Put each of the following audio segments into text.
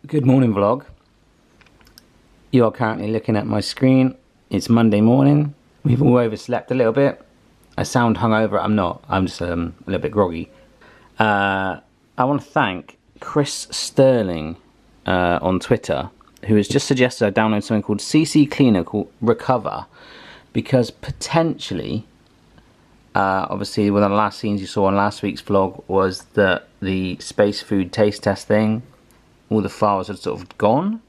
Good morning vlog. You are currently looking at my screen. It's Monday morning. We've all overslept a little bit. I sound hungover. I'm not. I'm just a little bit groggy. I want to thank Chris Sterling on Twitter, who has just suggested I download something called CC Cleaner called Recover, because potentially, obviously one of the last scenes you saw on last week's vlog was that the space food taste test thing, all the files had sort of gone.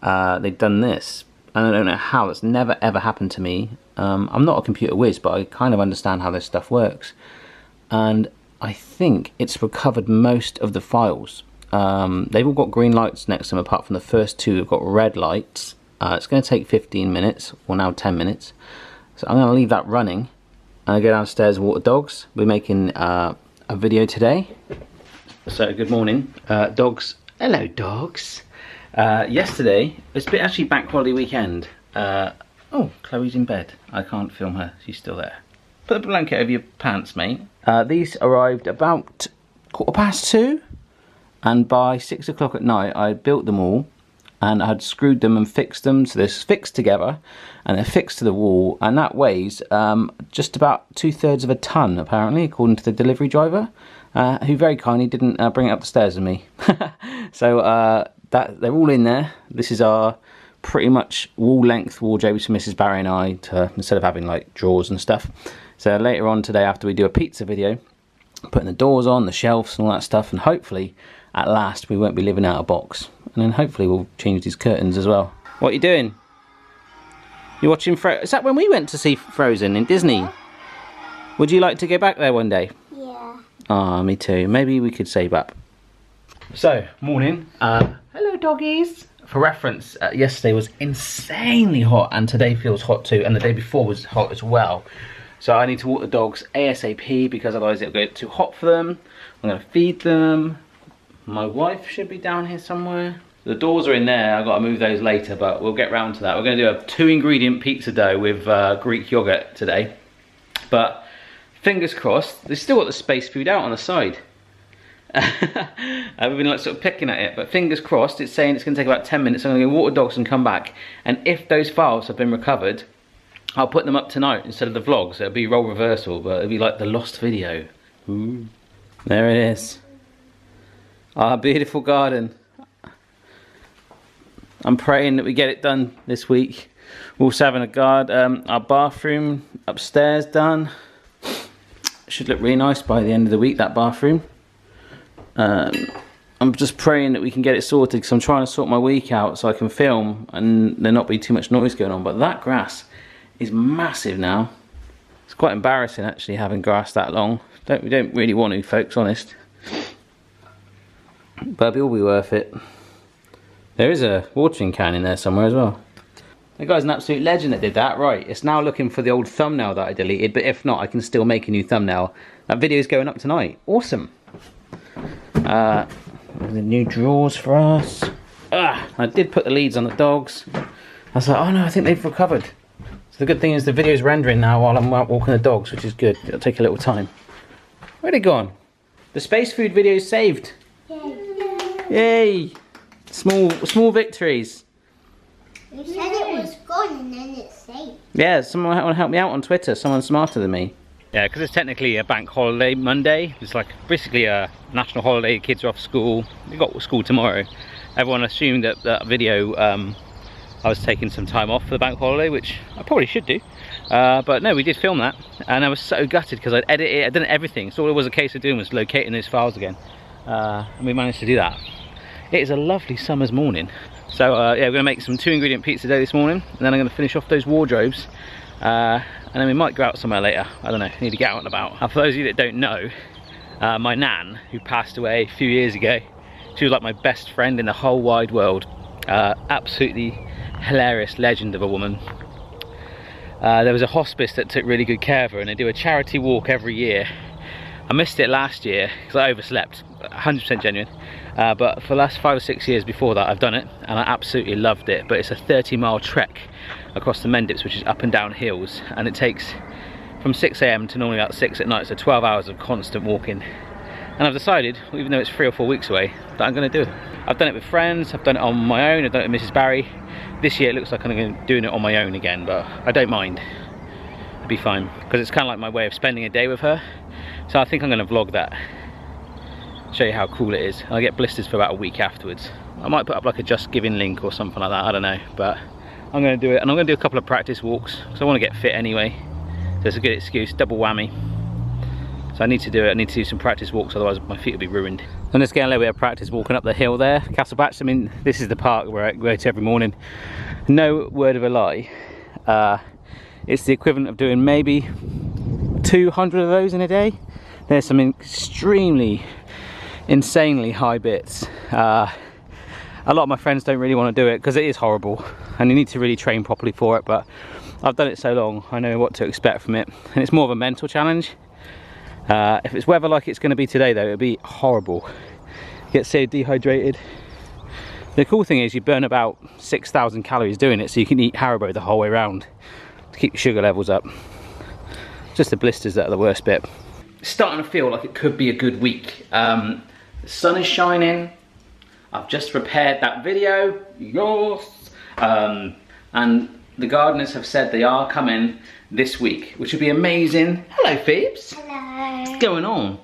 They've done this, and I don't know how. That's never ever happened to me. I'm not a computer whiz, but I kind of understand how this stuff works, and I think it's recovered most of the files. They've all got green lights next to them, apart from the first two have got red lights. It's going to take 15 minutes, or now 10 minutes. So I'm going to leave that running, and I go downstairs and walk the dogs. We're making a video today. So good morning, dogs. Hello, dogs. Yesterday, it's been actually bank holiday weekend. Oh, Chloe's in bed. I can't film her. She's still there. Put the blanket over your pants, mate. These arrived about 2:15, and by 6 o'clock at night, I built them all, and I had screwed them and fixed them, so they're fixed together, and they're fixed to the wall, and that weighs just about 2/3 of a ton, apparently, according to the delivery driver, who very kindly didn't bring it up the stairs with me. So they're all in there. This is our pretty much wall-length wardrobes for Mrs. Barry and I, instead of having like drawers and stuff. So later on today, after we do a pizza video, putting the doors on, the shelves and all that stuff, and hopefully at last we won't be living out of box. And then hopefully we'll change these curtains as well. What are you doing? You're watching Is that when we went to see Frozen in Disney? Yeah. Would you like to go back there one day? Yeah. Ah, me too. Maybe we could save up. So, morning. Hello doggies. For reference, yesterday was insanely hot, and today feels hot too, and the day before was hot as well. So I need to walk the dogs ASAP, because otherwise it'll get too hot for them. I'm going to feed them. My wife should be down here somewhere. The doors are in there. I've got to move those later, but we'll get round to that. We're going to do a 2-ingredient pizza dough with Greek yogurt today. But fingers crossed, they've still got the space food out on the side. We've been like sort of picking at it, but fingers crossed. It's saying it's going to take about 10 minutes. I'm going to go walk the dogs and come back, and if those files have been recovered, I'll put them up tonight instead of the vlog. So it'll be role reversal, but it'll be like the lost video. Ooh. There it is. Our beautiful garden. I'm praying that we get it done this week. We're also having our bathroom upstairs done. Should look really nice by the end of the week, that bathroom. I'm just praying that we can get it sorted, because I'm trying to sort my week out so I can film and there not be too much noise going on. But that grass is massive now. It's quite embarrassing actually, having grass that long. We don't really want to, folks, honest. But it'll be worth it. There is a watering can in there somewhere as well. The guy's an absolute legend that did that. Right, it's now looking for the old thumbnail that I deleted, but if not, I can still make a new thumbnail. That video is going up tonight. Awesome. The new drawers for us. I did put the leads on the dogs. I was like, oh no, I think they've recovered. So the good thing is the video's rendering now while I'm out walking the dogs, which is good. It'll take a little time. Where'd it gone? The space food video is saved. Yay! Small victories. You said it was gone and then it's saved. Yeah, someone want to help me out on Twitter. Someone smarter than me. Yeah, because it's technically a bank holiday Monday. It's like basically a national holiday. Kids are off school. We've got school tomorrow. Everyone assumed that that video I was taking some time off for the bank holiday, which I probably should do. But no, we did film that, and I was so gutted because I'd edited it. I'd done everything. So all it was a case of doing was locating those files again, and we managed to do that. It is a lovely summer's morning. So yeah, we're going to make some 2-ingredient pizza dough this morning, and then I'm going to finish off those wardrobes. And then we might go out somewhere later. I don't know, need to get out and about. And for those of you that don't know, my nan, who passed away a few years ago, she was like my best friend in the whole wide world. Absolutely hilarious legend of a woman. There was a hospice that took really good care of her, and they do a charity walk every year. I missed it last year because I overslept, 100% genuine. But for the last 5 or 6 years before that, I've done it, and I absolutely loved it. But it's a 30-mile trek across the Mendips, which is up and down hills, and it takes from 6 AM to normally about 6 at night, so 12 hours of constant walking. And I've decided, even though it's 3 or 4 weeks away, that I'm going to do it. I've done it with friends, I've done it on my own, I've done it with Mrs. Barry. This year it looks like I'm going to be doing it on my own again, but I don't mind. It'll be fine, because it's kind of like my way of spending a day with her. So I think I'm going to vlog that. Show you how cool it is. I'll get blisters for about a week afterwards. I might put up like a Just Giving link or something like that, I don't know. But I'm going to do it, and I'm going to do a couple of practice walks, because I want to get fit anyway. So it's a good excuse, double whammy. So I need to do it, I need to do some practice walks, otherwise my feet will be ruined. I'm just getting a little bit of practice walking up the hill there, Castle Batch. I mean, this is the park where I go to every morning. No word of a lie. It's the equivalent of doing maybe 200 of those in a day. There's some extremely, insanely high bits. A lot of my friends don't really want to do it because it is horrible and you need to really train properly for it, but I've done it so long, I know what to expect from it. And it's more of a mental challenge. If it's weather like it's going to be today though, it'll be horrible. You get so dehydrated. The cool thing is you burn about 6,000 calories doing it, so you can eat Haribo the whole way around to keep your sugar levels up. Just the blisters that are the worst bit. It's starting to feel like it could be a good week. The sun is shining. I've just prepared that video. Yes. And the gardeners have said they are coming this week, which would be amazing. Hello, Phoebes. Hello. What's going on?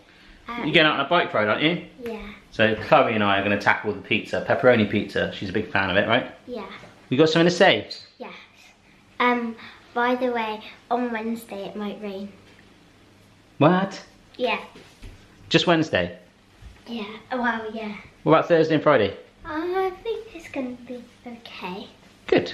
You're going out on a bike ride, aren't you? Yeah. So Chloe and I are going to tackle the pizza, pepperoni pizza. She's a big fan of it, right? Yeah. You got something to say? Yes. By the way, on Wednesday it might rain. What? Yeah. Just Wednesday? Yeah. Well, yeah. What about Thursday and Friday? I think it's going to be okay. Good.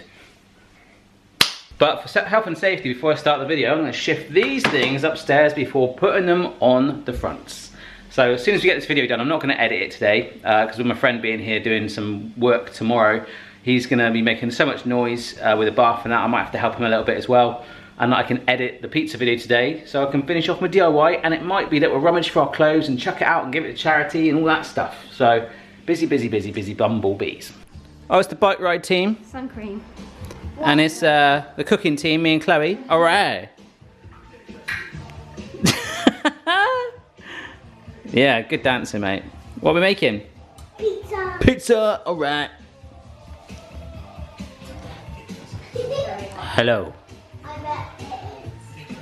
But for health and safety, before I start the video, I'm going to shift these things upstairs before putting them on the fronts. So as soon as we get this video done, I'm not going to edit it today, because with my friend being here doing some work tomorrow, he's going to be making so much noise with the bath and that, I might have to help him a little bit as well. And I can edit the pizza video today, so I can finish off my DIY, and it might be that we'll rummage for our clothes and chuck it out and give it to charity and all that stuff. So busy, busy, busy, busy bumblebees. Oh, it's the bike ride team. Sun cream. And it's the cooking team, me and Chloe. All right. Yeah, good dancing, mate. What are we making? Pizza. Pizza, all right. Hello. I bet it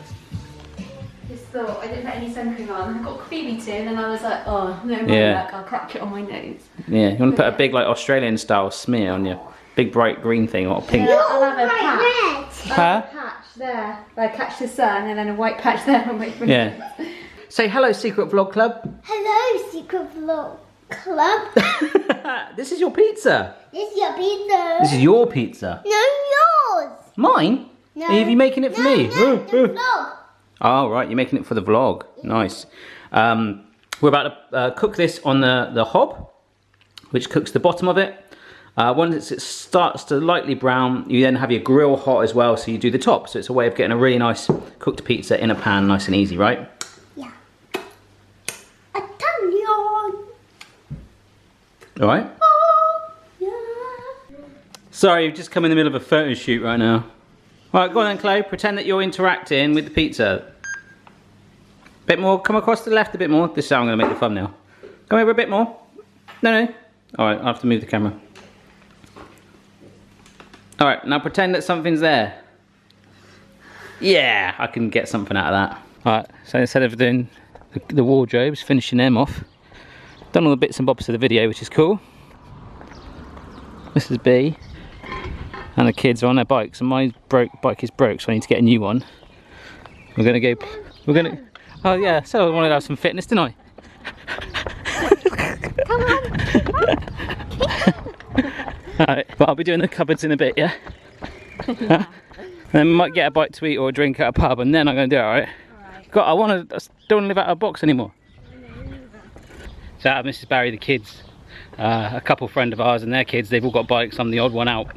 Just thought I didn't put any sun cream on. I got Phoebe to, and then I was like, oh no, Yeah. I'll crack it on my nose. Yeah, you want to put a big like Australian style smear on your big bright green thing or pink? Yeah, I'll have a patch. Right I'll have a patch there. I catch the sun, and then a white patch there on my face. Yeah. Say hello, Secret Vlog Club. Hello, Secret Vlog Club. This is your pizza. This is your pizza. This is your pizza. No, yours. Mine? No. Are you making it for me? No, the vlog. Oh, right, you're making it for the vlog. Nice. We're about to cook this on the hob, which cooks the bottom of it. Once it starts to lightly brown, you then have your grill hot as well, so you do the top. So it's a way of getting a really nice cooked pizza in a pan, nice and easy, right? Yeah. Italian. All right. Oh, yeah. Sorry, you've just come in the middle of a photo shoot right now. All right, go on then, Chloe. Pretend that you're interacting with the pizza. Bit more. Come across to the left a bit more. This is how I'm going to make the thumbnail. Come over a bit more. No. All right, I have to move the camera. All right, now pretend that something's there. Yeah, I can get something out of that. All right, so instead of doing the wardrobes, finishing them off, done all the bits and bobs of the video, which is cool. Mrs. B and the kids are on their bikes, and my bike is broke, so I need to get a new one. We're gonna, oh yeah, so I wanted to have some fitness, didn't I? Come on. Alright, but I'll be doing the cupboards in a bit, yeah? And then we might get a bite to eat or a drink at a pub, and then I'm going to do it, alright? God, I don't want to live out of a box anymore. So out of Mrs. Barry, the kids, a couple friend of ours and their kids, they've all got bikes, I'm the odd one out.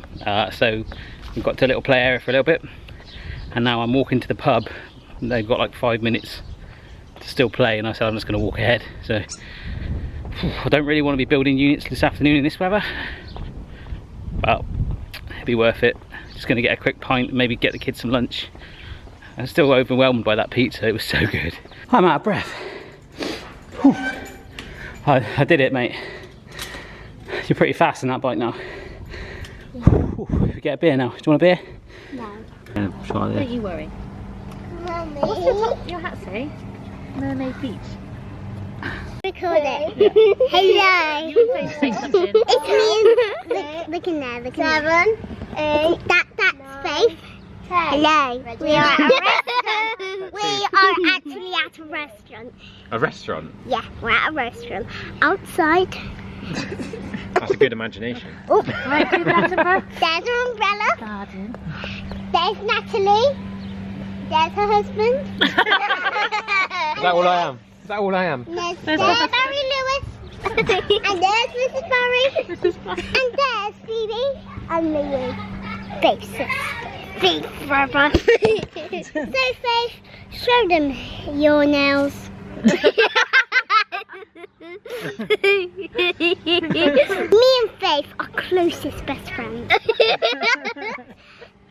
So we've got to a little play area for a little bit, and now I'm walking to the pub. They've got like 5 minutes to still play, and I said I'm just going to walk ahead. So I don't really want to be building units this afternoon in this weather. Well, it'd be worth it. Just going to get a quick pint, maybe get the kids some lunch. I'm still overwhelmed by that pizza, it was so good. I'm out of breath. Whew. I did it, mate. You're pretty fast on that bike now. Ooh, we get a beer now. Do you want a beer? No. Yeah, try this. Don't you worry. Mummy. What's the top of your hat say? Mermaid Beach. Record it. Yeah. Hello. You would say something. It's me. Look in there. Look in there. 7, 8. That's Faith. 10. Hello. We are at a restaurant. We are actually at a restaurant. A restaurant? Yeah, we're at a restaurant. Outside. That's a good imagination. Oh. Right, do that umbrella. There's an umbrella. Garden. There's Natalie. There's her husband. Is that all I am? Is that all I am? There's Barry Lewis. And there's Mrs. Barry. And there's Phoebe. And me. Big sister. Big brother. So Faith, show them your nails. Me and Faith are closest best friends.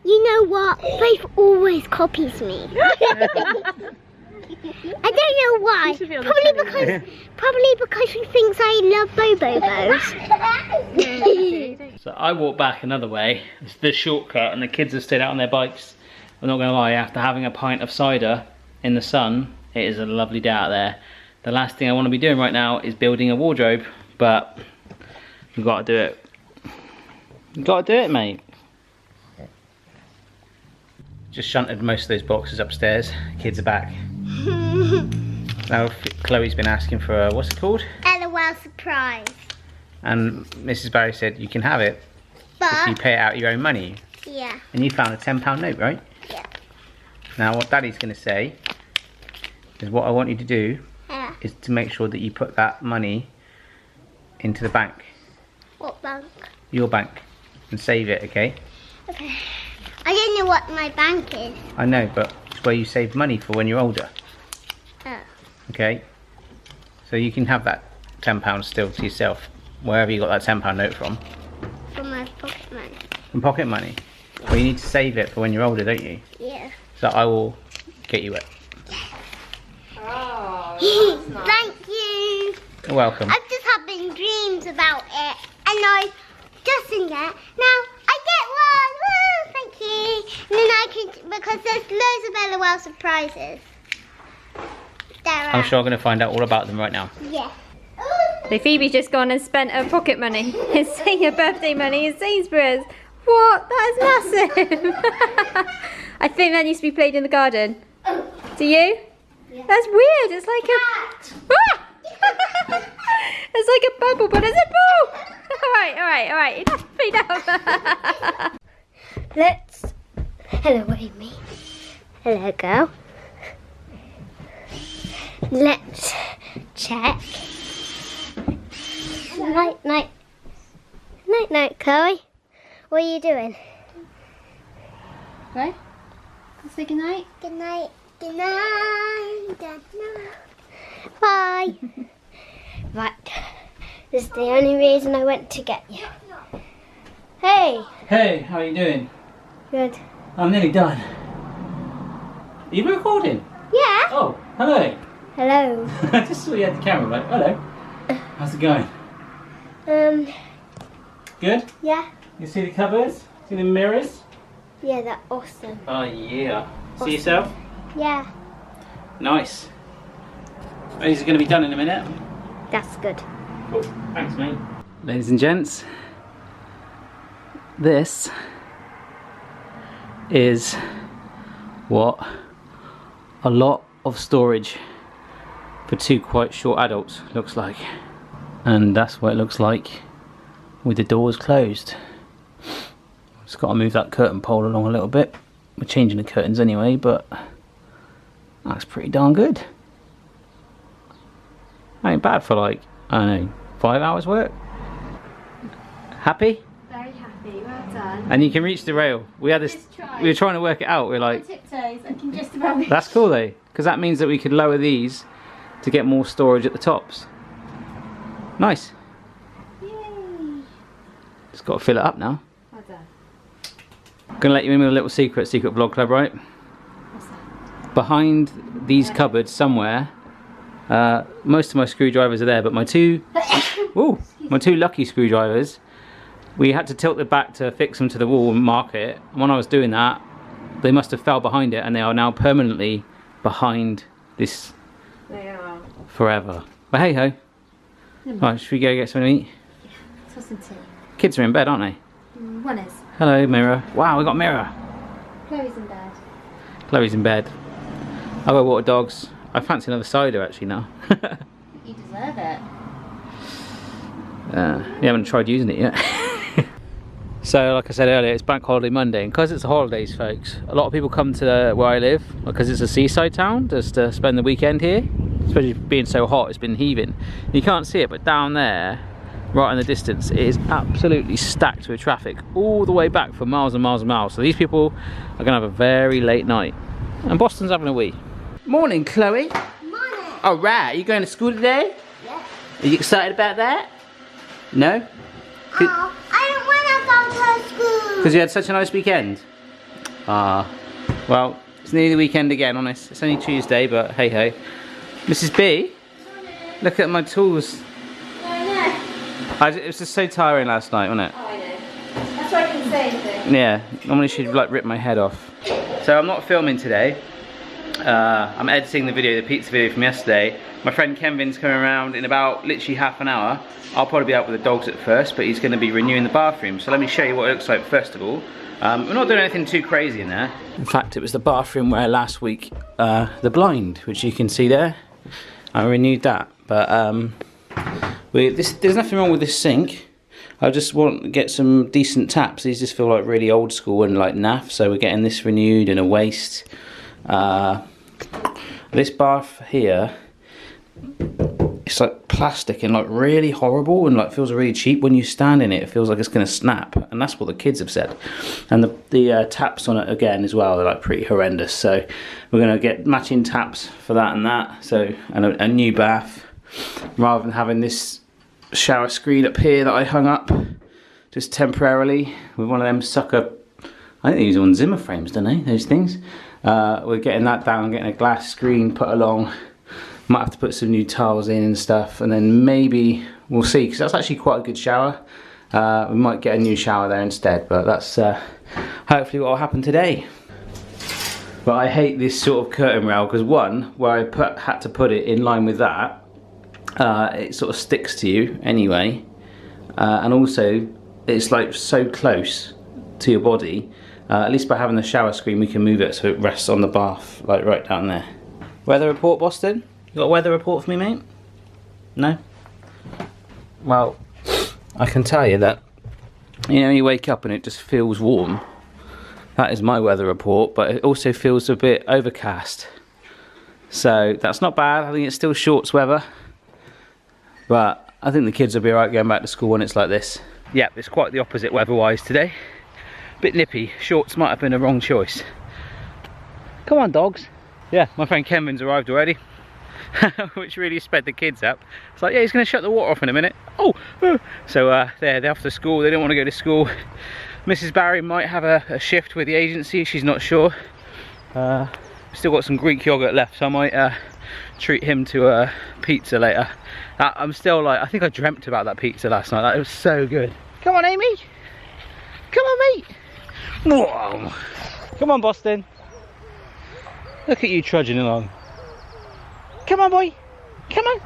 You know what? Faith always copies me. I don't know why. Probably because she thinks I love Bobos. So I walked back another way. It's the shortcut, and the kids have stayed out on their bikes. I'm not going to lie, after having a pint of cider in the sun, it is a lovely day out there. The last thing I want to be doing right now is building a wardrobe, but we've got to do it. We've got to do it, mate. Just shunted most of those boxes upstairs. Kids are back. Now Chloe's been asking for a, what's it called? LOL surprise. And Mrs. Barry said you can have it if you But pay it out your own money. yeah. And you found a £10 note, right? Yeah. Now what Daddy's going to say is what I want you to do Yeah. is to make sure that you put that money into the bank, What bank? your bank, and save it, okay? Okay. I don't know what my bank is. I know, but it's where you save money for when you're older, Oh. okay? So you can have that £10 still to yourself, wherever you got that £10 note from. From my pocket money. From pocket money. Well, you need to save it for when you're older, don't you? Yeah. So I will get you it. Oh, Thank you. You're welcome. I've just having dreams about it, and I just in there. Now I get one. Woo! Thank you. And then I can, because there's loads of LOL surprises. There are. I'm sure I'm going to find out all about them right now. Yeah. So Phoebe's just gone and spent her pocket money. It's saying her birthday money in Sainsbury's. What? That is massive. I think that used to be played in the garden. Do you? Yeah. That's weird. It's like a... Ah! It's like a bubble, but it's a ball. All right. Enough. Let's. Hello, Amy. Hello, girl. Let's check. Night, Chloe. What are you doing? Right? Let's say goodnight. Good night. Good night. Good night. Bye. Right. This is the only reason I went to get you. Hey. Hey, how are you doing? Good. I'm nearly done. Are you recording? Yeah. Oh, hello. Hello. I just saw you had the camera, like, hello. How's it going? Good? Yeah. You see the cupboards? See the mirrors? Yeah, they're awesome. Oh yeah. See yourself? Yeah. Nice. These are going to be done in a minute. That's good. Cool. Thanks, mate. Ladies and gents, this is what a lot of storage for two quite short adults looks like. And that's what it looks like with the doors closed. Just got to move that curtain pole along a little bit. We're changing the curtains anyway, but that's pretty darn good. Ain't bad for like, I don't know, 5 hours work. Happy? Very happy. Well done. And you can reach the rail. We had this. Just try. We were trying to work it out. We're like, Tiptoes. I can just about reach. that's cool though, because that means that we could lower these to get more storage at the tops. Nice. Yay. Just got to fill it up now. Well done. I'm gonna let you in with a little secret vlog club, right? What's that? Behind these cupboards somewhere Most of my screwdrivers are there, but my two lucky screwdrivers, we had to tilt it back to fix them to the wall and mark it. And when I was doing that, they must have fell behind it, and they are now permanently behind this forever. But hey ho. Right, should we go get something to eat? Some tea. Kids are in bed, aren't they? One is. Hello, Mirror. Wow, we got Mirror. Chloe's in bed. Chloe's in bed. I'll go water dogs. I fancy another cider actually now. You deserve it. You haven't tried using it yet. So, like I said earlier, it's Bank Holiday Monday, and because it's the holidays, folks, a lot of people come to where I live because it's a seaside town just to spend the weekend here. Especially being so hot, it's been heaving. You can't see it, but down there, right in the distance, it is absolutely stacked with traffic all the way back for miles and miles and miles. So these people are going to have a very late night. And Boston's having a wee. Morning, Chloe. Morning. All right, are you going to school today? Yeah. Are you excited about that? No? Oh, I don't want to go to school. Because you had such a nice weekend? Well, it's nearly the weekend again, honest. It's only Tuesday, but hey ho. Mrs. B, look at my tools. I know. It was just so tiring last night, wasn't it? Oh, I know. That's why I couldn't say anything. Yeah, normally she'd like rip my head off. So I'm not filming today. I'm editing the video, the pizza video from yesterday. My friend Kevin's coming around in about literally half an hour. I'll probably be out with the dogs at first, but he's going to be renewing the bathroom. So let me show you what it looks like first of all. We're not doing anything too crazy in there. In fact, it was the bathroom where last week, the blind, which you can see there, I renewed that. But there's nothing wrong with this sink. I just want to get some decent taps. These just feel like really old school and like naff, so we're getting this renewed and a waste. This bath here, it's like plastic and like really horrible and like feels really cheap. When you stand in it, it feels like it's going to snap, and that's what the kids have said. And the taps on it again as well, they're like pretty horrendous. So we're going to get matching taps for that and that. So and a new bath, rather than having this shower screen up here that I hung up just temporarily with one of them sucker, I think they use on Zimmer frames, don't they, those things. We're getting that down, getting a glass screen put along. Might have to put some new tiles in and stuff, and then maybe we'll see, because that's actually quite a good shower. We might get a new shower there instead, but that's hopefully what will happen today. But I hate this sort of curtain rail, because one, where I had to put it in line with that, it sort of sticks to you anyway, and also it's like so close to your body. At least by having the shower screen we can move it so it rests on the bath, like right down there. Weather report, Boston? You got a weather report for me, mate? No? Well, I can tell you that, you know, you wake up and it just feels warm. That is my weather report, but it also feels a bit overcast. So that's not bad. I think it's still shorts weather, but I think the kids will be alright going back to school when it's like this. Yeah, it's quite the opposite weather-wise today. Bit nippy. Shorts might have been a wrong choice. Come on, dogs. Yeah, my friend Kevin's arrived already, which really sped the kids up. It's like, yeah, he's going to shut the water off in a minute. Oh! So they're off to school. They don't want to go to school. Mrs. Barry might have a shift with the agency. She's not sure. Still got some Greek yogurt left, so I might treat him to a pizza later. I'm still like, I think I dreamt about that pizza last night. That was so good. Come on, Amy. Come on, mate. Whoa. Come on, Boston. Look at you trudging along. Come on, boy. Come on.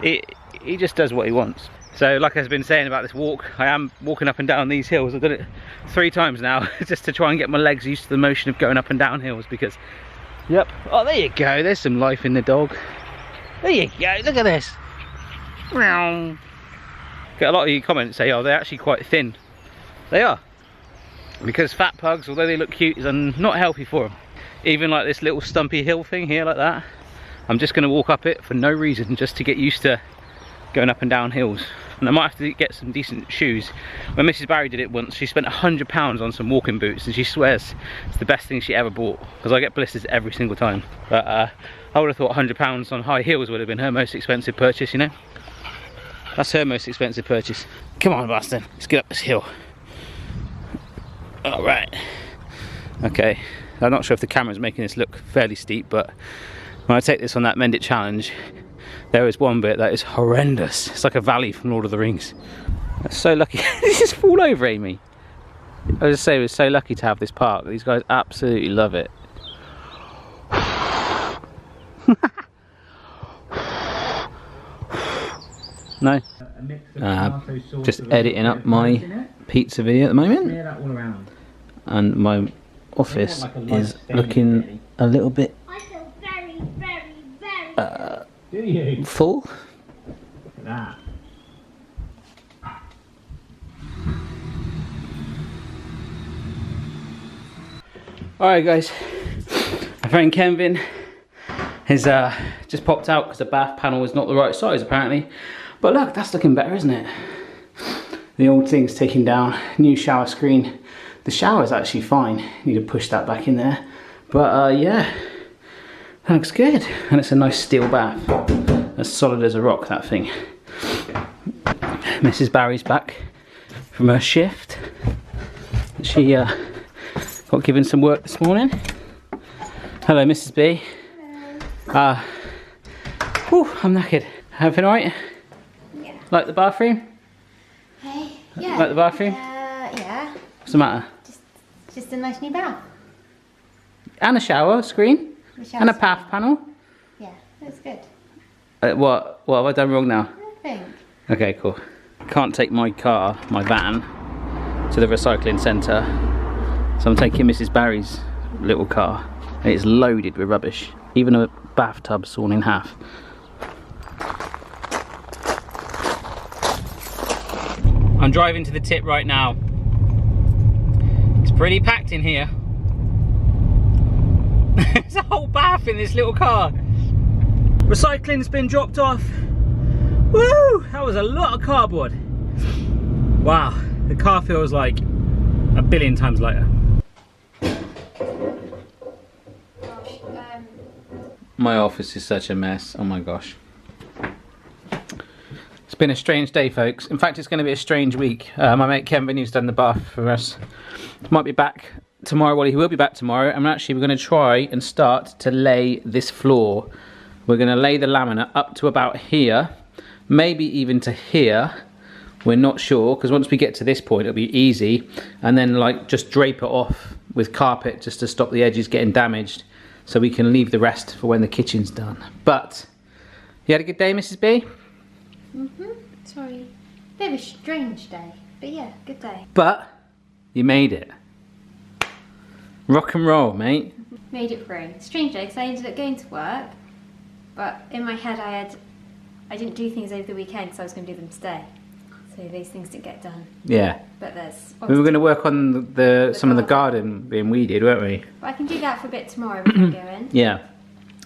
He just does what he wants. So like I've been saying about this walk, I am walking up and down these hills. I've done it 3 times now just to try and get my legs used to the motion of going up and down hills, because, yep. Oh, there you go. There's some life in the dog. There you go. Look at this. Get a lot of you comments say, oh, they're actually quite thin. They are. Because fat pugs, although they look cute, is not healthy for them. Even like this little stumpy hill thing here like that, I'm just going to walk up it for no reason, just to get used to going up and down hills. And I might have to get some decent shoes. When Mrs. Barry did it once, she spent £100 on some walking boots, and she swears it's the best thing she ever bought, because I get blisters every single time. But I would have thought £100 on high heels would have been her most expensive purchase, you know. That's her most expensive purchase. Come on, Boston, let's get up this hill. Alright. Okay, I'm not sure if the camera's making this look fairly steep, but When I take this on that Mend It challenge, there is one bit that is horrendous. It's like a valley from Lord of the Rings. That's so lucky. This just fall over, Amy. I just say we're so lucky to have this park. These guys absolutely love it. No. Just editing up my pizza video at the moment. And my office is looking a little bit I feel very, very, very. full. Look at that. Alright guys, my friend Kevin has just popped out because the bath panel is not the right size apparently. But look, that's looking better, isn't it? The old thing's taken down, new shower screen. The shower's actually fine, need to push that back in there. But yeah, that looks good. And it's a nice steel bath, as solid as a rock, that thing. Mrs. Barry's back from her shift. She got given some work this morning. Hello, Mrs. B. Hello. Whew, I'm knackered. Everything alright? Yeah. Like the bathroom? Hey, yeah. Like the bathroom? Yeah. What's the matter? Just a nice new bath. And a shower screen? The shower And a screen. bath panel? Yeah, that's good. What have I done wrong now? I think. Okay, cool. Can't take my car, my van, to the recycling centre. So I'm taking Mrs. Barry's little car. And it's loaded with rubbish. Even a bathtub sawn in half. I'm driving to the tip right now. It's pretty packed in here. There's a whole bath in this little car. Recycling's been dropped off. Woo! That was a lot of cardboard. Wow, the car feels like a billion times lighter. My office is such a mess, oh my gosh. It's been a strange day, folks. In fact, it's going to be a strange week. My mate Kevin, who's done the bath for us, might be back tomorrow. Well, he will be back tomorrow. And actually, we're going to try and start to lay this floor. We're going to lay the laminate up to about here, maybe even to here. We're not sure, because once we get to this point, it'll be easy. And then, like, just drape it off with carpet just to stop the edges getting damaged, so we can leave the rest for when the kitchen's done. But, you had a good day, Mrs. B? Sorry. Bit of a strange day, but yeah, good day. But, you made it. Rock and roll, mate. Made it through. Strange day, because I ended up going to work, but in my head I didn't do things over the weekend because I was going to do them today. So these things didn't get done. Yeah. But there's We were going to work on some of the garden being weeded, weren't we? But I can do that for a bit tomorrow before I go in. Yeah.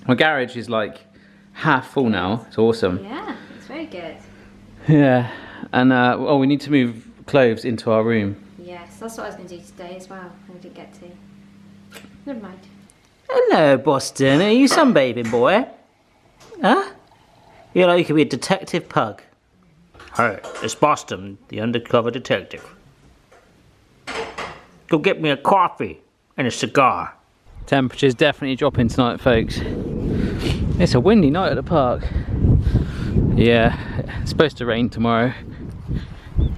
My garage is like half full now. It's awesome. Yeah, it's very good. Yeah. And oh, we need to move clothes into our room. Yes, that's what I was going to do today as well. I didn't get to. Never mind. Hello, Boston. Are you sunbathing, boy? Huh? You know, you could be a detective pug. Hey, it's Boston, the undercover detective. Go get me a coffee and a cigar. Temperature's definitely dropping tonight, folks. It's a windy night at the park. Yeah, it's supposed to rain tomorrow.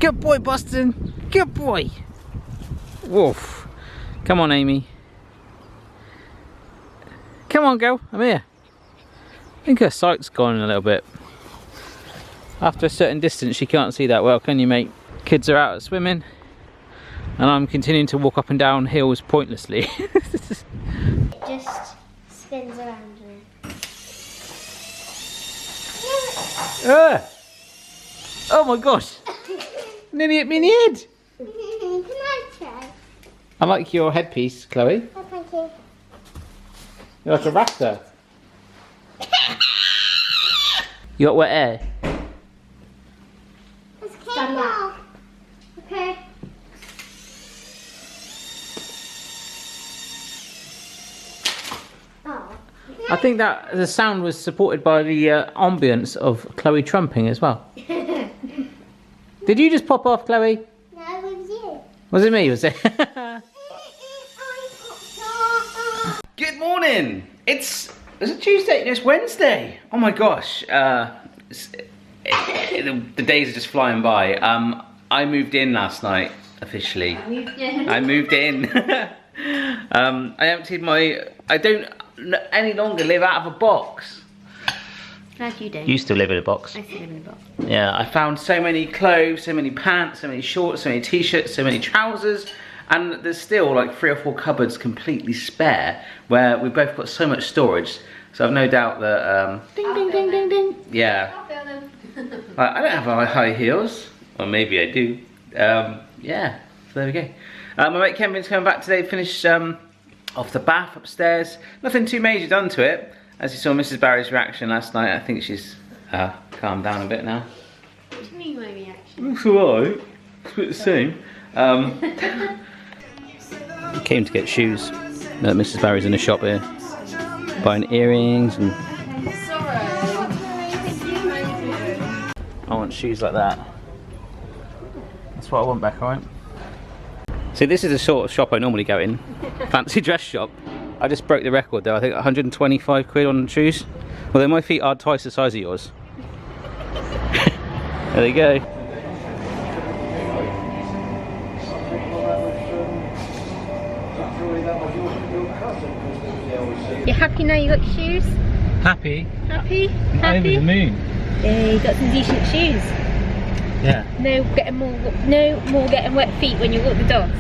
Good boy, Boston. Good boy. Woof. Come on, Amy. Come on, girl. I'm here. I think her sight's gone a little bit. After a certain distance, she can't see that well, can you, mate? Kids are out swimming, and I'm continuing to walk up and down hills pointlessly. It just spins around me. Oh my gosh! Nearly hit me in the head! Can I try? I like your headpiece, Chloe. Oh, thank you. You're like a raptor. You got wet air? It's careful. Okay. Oh. I think that the sound was supported by the ambience of Chloe trumping as well. Did you just pop off, Chloe? No, it was you. Was it me? Was it? Good morning! It's Is it Tuesday? It's Wednesday. Oh my gosh. The days are just flying by. I moved in last night, officially. I moved in. I emptied my... I don't any longer live out of a box. Glad you don't. You still live in a box. I still live in a box. Yeah, I found so many clothes, so many pants, so many shorts, so many t-shirts, so many trousers. And there's still like 3 or 4 cupboards completely spare where we've both got so much storage. So I've no doubt that, ding, ding, ding, ding, ding. Yeah. I don't have high heels. Or maybe I do. Yeah, so there we go. My mate Kevin's coming back today, finished off the bath upstairs. Nothing too major done to it. As you saw Mrs. Barry's reaction last night, I think she's calmed down a bit now. What do you mean my reaction? It's alright. It's a bit the same. Came to get shoes. Mrs. Barry's in the shop here, buying earrings and... I want shoes like that. That's what I want back, alright? See, this is the sort of shop I normally go in. Fancy dress shop. I just broke the record though. I think 125 quid on shoes. Although my feet are twice the size of yours. There they go. You happy now you got your shoes? Happy? Happy? I'm Happy? over the moon. Yeah, you got some decent shoes. Yeah. No more getting wet feet when you walk the dogs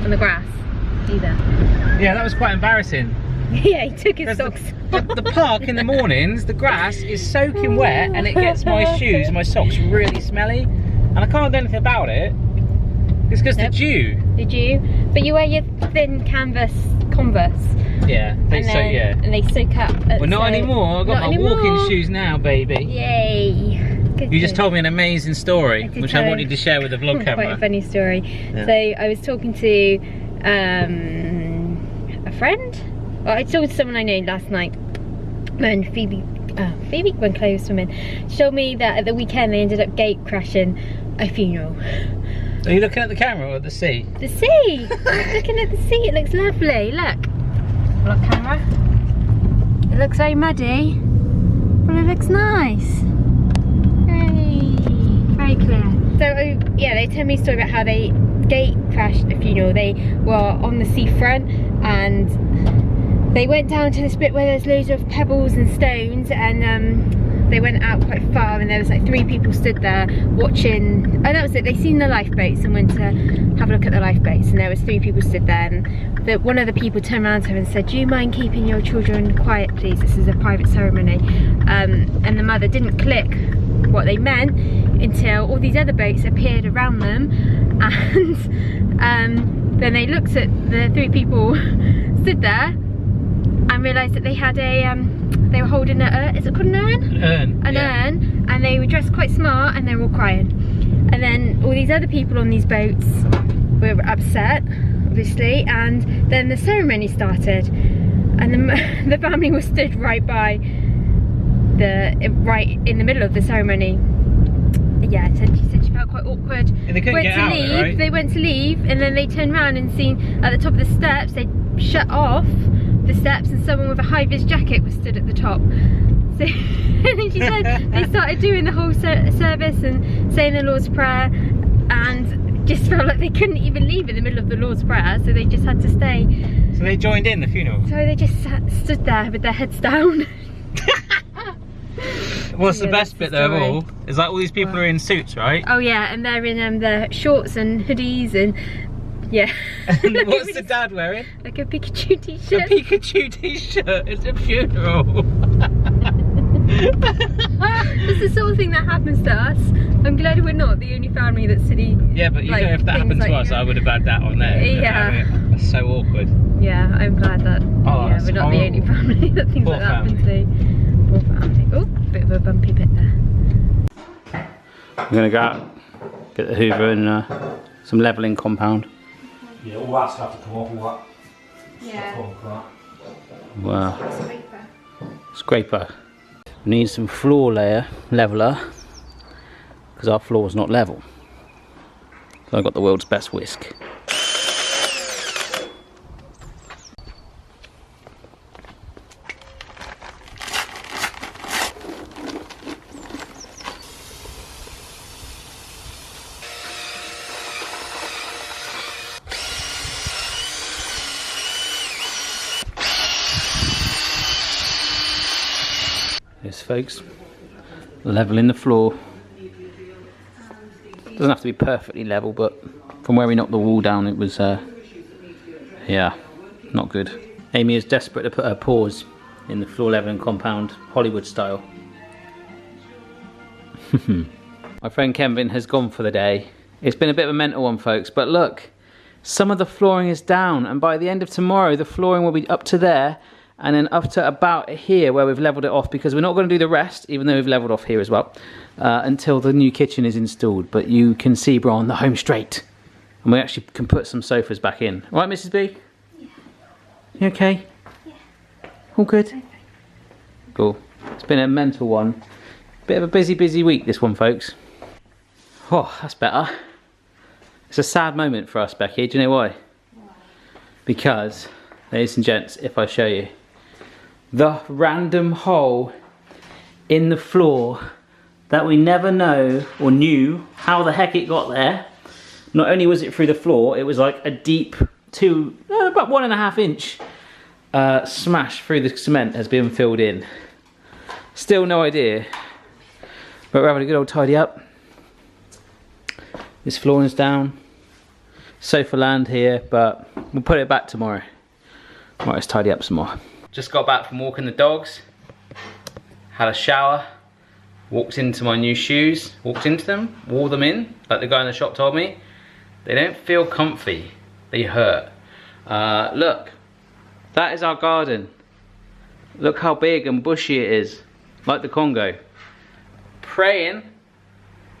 on the grass either. Yeah, that was quite embarrassing. Yeah, he took his socks off. The park in the mornings, the grass is soaking wet and it gets my shoes, my socks really smelly. And I can't do anything about it. It's because the dew. The dew. But you wear your thin canvas Converse. Yeah, And they soak up. Well, not anymore. I've got my walking shoes now, baby. Yay. Good You just told me an amazing story, which I wanted to share with the vlog camera. Quite a funny story. Yeah. So I was talking to a friend. Well, I talked to someone I know last night. And Phoebe, when Chloe was swimming, she told me that at the weekend they ended up gate crashing a funeral. Are you looking at the camera or at the sea? The sea! I'm looking at the sea, it looks lovely, look. Look, camera. It looks very muddy, but it looks nice. Hey, very clear. So, yeah, they told me a story about how they gate crashed a funeral. They were on the seafront and they went down to this bit where there's loads of pebbles and stones, and they went out quite far and there was like 3 people stood there watching. Oh, that was it. They seen the lifeboats and went to have a look at the lifeboats, and there was 3 people stood there, and one of the people turned around to her and said, "Do you mind keeping your children quiet, please? This is a private ceremony." And the mother didn't click what they meant until all these other boats appeared around them, and then they looked at the 3 people stood there and realised that they had a they were holding is it called an urn? An urn, and they were dressed quite smart and they were all crying. And then all these other people on these boats were upset, obviously, and then the ceremony started, and the family was stood right by right in the middle of the ceremony. Yeah, she said she felt quite awkward. And they couldn't get out of it, right? They went to leave, and then they turned around and seen at the top of the steps, they shut off the steps, and someone with a high-vis jacket was stood at the top. So, and then she said they started doing the whole service and saying the Lord's Prayer, and just felt like they couldn't even leave in the middle of the Lord's Prayer, so they just had to stay. So they joined in the funeral? So they just stood there with their heads down. What's the best bit though of all is like all these people are in suits, right? Oh yeah, and they're in their shorts and hoodies and yeah. And what's the dad wearing? Like a Pikachu t-shirt. A Pikachu t-shirt. It's a funeral. It's the sort of thing that happens to us. I'm glad we're not the only family that's silly. Yeah, but you know, if that happened to us, I would have had that on there. Yeah. That's so awkward. Yeah, I'm glad that we're not the only family that things like that happen to. Poor family. Oh, bit of a bumpy bit there. I'm gonna go out, get the Hoover and some levelling compound. Yeah, all that's have to come off, all that. Yeah. Wow. Scraper. We need some floor leveler because our floor's not level. So I've got the world's best whisk. folks. Leveling the floor. Doesn't have to be perfectly level, but from where we knocked the wall down, it was, yeah, not good. Amy is desperate to put her paws in the floor leveling compound, Hollywood style. My friend Kevin has gone for the day. It's been a bit of a mental one, folks, but look, some of the flooring is down, and by the end of tomorrow, the flooring will be up to there, and then up to about here where we've leveled it off, because we're not going to do the rest, even though we've leveled off here as well, until the new kitchen is installed. But you can see we're on the home straight, and we actually can put some sofas back in. All right, Mrs. B? Yeah. You okay? Yeah. All good? Okay. Cool. It's been a mental one. Bit of a busy week, this one, folks. Oh, that's better. It's a sad moment for us, Becky. Do you know why? Why? Because, ladies and gents, if I show you, the random hole in the floor that we never know or knew how the heck it got there. Not only was it through the floor, it was like a deep about 1.5 inch smash through the cement has been filled in. Still no idea, but we're having a good old tidy up. This flooring's down. Sofa land here, but we'll put it back tomorrow. Might just tidy up some more. Just got back from walking the dogs. Had a shower. Walked into my new shoes. Walked into them. Wore them in, like the guy in the shop told me. They don't feel comfy. They hurt. Look. That is our garden. Look how big and bushy it is. Like the Congo. Praying,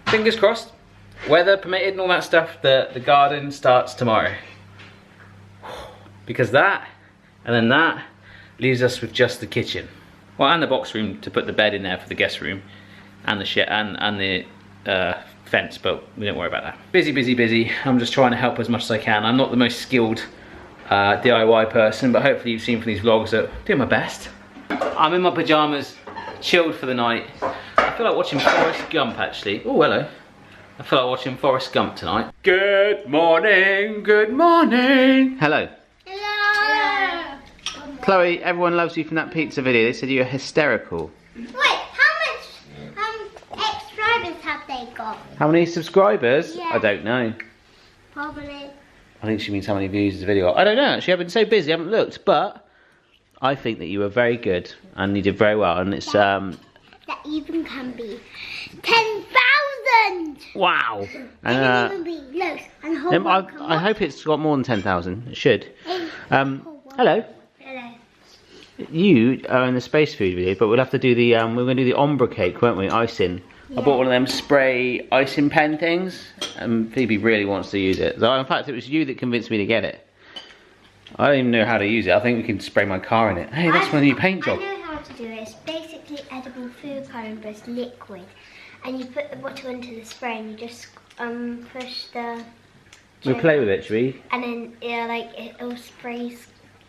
fingers crossed, weather permitted and all that stuff, the garden starts tomorrow. Because that, and then that, leaves us with just the kitchen. Well, and the box room to put the bed in there for the guest room, and the shit, and the fence, but we don't worry about that. Busy. I'm just trying to help as much as I can. I'm not the most skilled DIY person, but hopefully you've seen from these vlogs that I'm doing my best. I'm in my pajamas, chilled for the night. I feel like watching Forrest Gump, actually. Oh, hello. I feel like watching Forrest Gump tonight. Good morning, good morning. Hello. Hello. Chloe, everyone loves you from that pizza video. They said you're hysterical. Wait, how much subscribers have they got? How many subscribers? Yeah. I don't know. Probably. I think she means how many views the video got. I don't know, actually. I've been so busy, I haven't looked. But I think that you were very good and you did very well. And it's That even can be 10,000! wow! And even be loads. And whole I hope it's got more than 10,000. It should. Hello. Hello. You are in the space food video, but we'll have to do the we're going to do the ombre cake, won't we? Icing. Yeah. I bought one of them spray icing pen things, and Phoebe really wants to use it. So in fact, it was you that convinced me to get it. I don't even know how to use it. I think we can spray my car in it. Hey, that's my new paint job. I know how to do it. It's basically edible food colouring, but it's liquid. And you put the bottle into the spray and you just push the... We'll play with it, shall we? And then it'll spray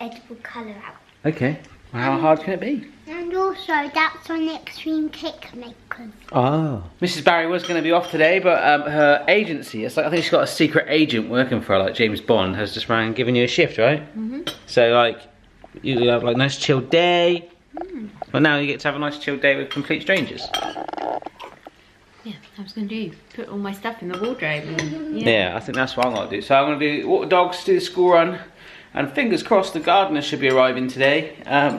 edible colour out. Okay. Well, how hard can it be? And also, that's on the extreme cake makers. Oh. Mrs. Barry was going to be off today, but her agency, it's like I think she's got a secret agent working for her, like James Bond, has just rang giving you a shift, right? Mm-hmm. So like, you have like a nice chilled day. Mm. But now you get to have a nice chilled day with complete strangers. Yeah, I was going to do put all my stuff in the wardrobe. And, yeah, I think that's what I'm going to do. So I'm going to walk the dogs, do the school run, and fingers crossed the gardener should be arriving today.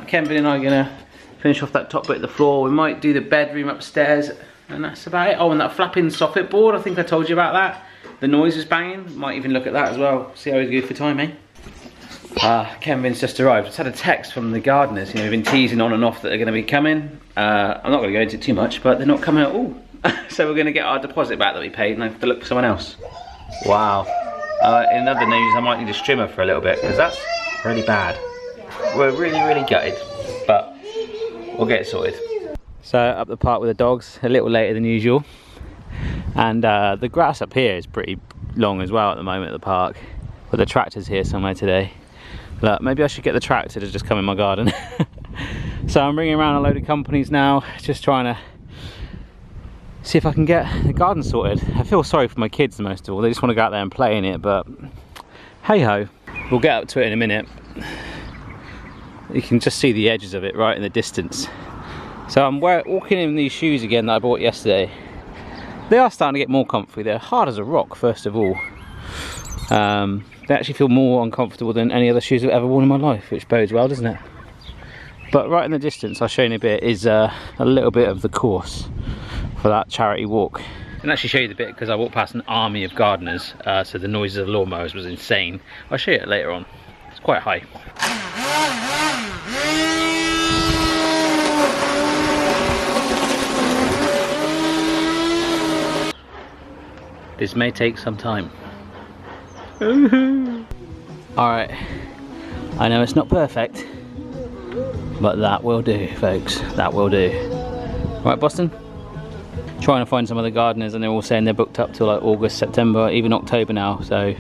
Kevin and I are going to finish off that top bit of the floor. We might do the bedroom upstairs, and that's about it. Oh, and that flapping soffit board, I think I told you about that. The noise was banging. Might even look at that as well. See how he's good for time, eh? Kevin's just arrived. Just had a text from the gardeners. You know, we've been teasing on and off that they're going to be coming. I'm not going to go into it too much, but they're not coming at all. So we're going to get our deposit back that we paid and I have to look for someone else. Wow. In other news, I might need a strimmer for a little bit because that's really bad. We're really gutted, but we'll get it sorted. So up the park with the dogs, a little later than usual. And the grass up here is pretty long as well at the moment at the park. But the tractor's here somewhere today. Look, maybe I should get the tractor to just come in my garden. So I'm ringing around a load of companies now, just trying to see if I can get the garden sorted. I feel sorry for my kids most of all. They just want to go out there and play in it, but hey ho. We'll get up to it in a minute. You can just see the edges of it right in the distance. So I'm walking in these shoes again that I bought yesterday. They are starting to get more comfy. They're hard as a rock, first of all. They actually feel more uncomfortable than any other shoes I've ever worn in my life, which bodes well, doesn't it? But right in the distance, I'll show you in a bit, is a little bit of the course for that charity walk. And actually show you the bit because I walked past an army of gardeners, so the noises of the lawnmowers was insane. I'll show you it later on. It's quite high. This may take some time. Alright, I know it's not perfect, but that will do, folks. That will do. Right, Boston? Trying to find some of the gardeners, and they're all saying they're booked up till like August, September, even October now, so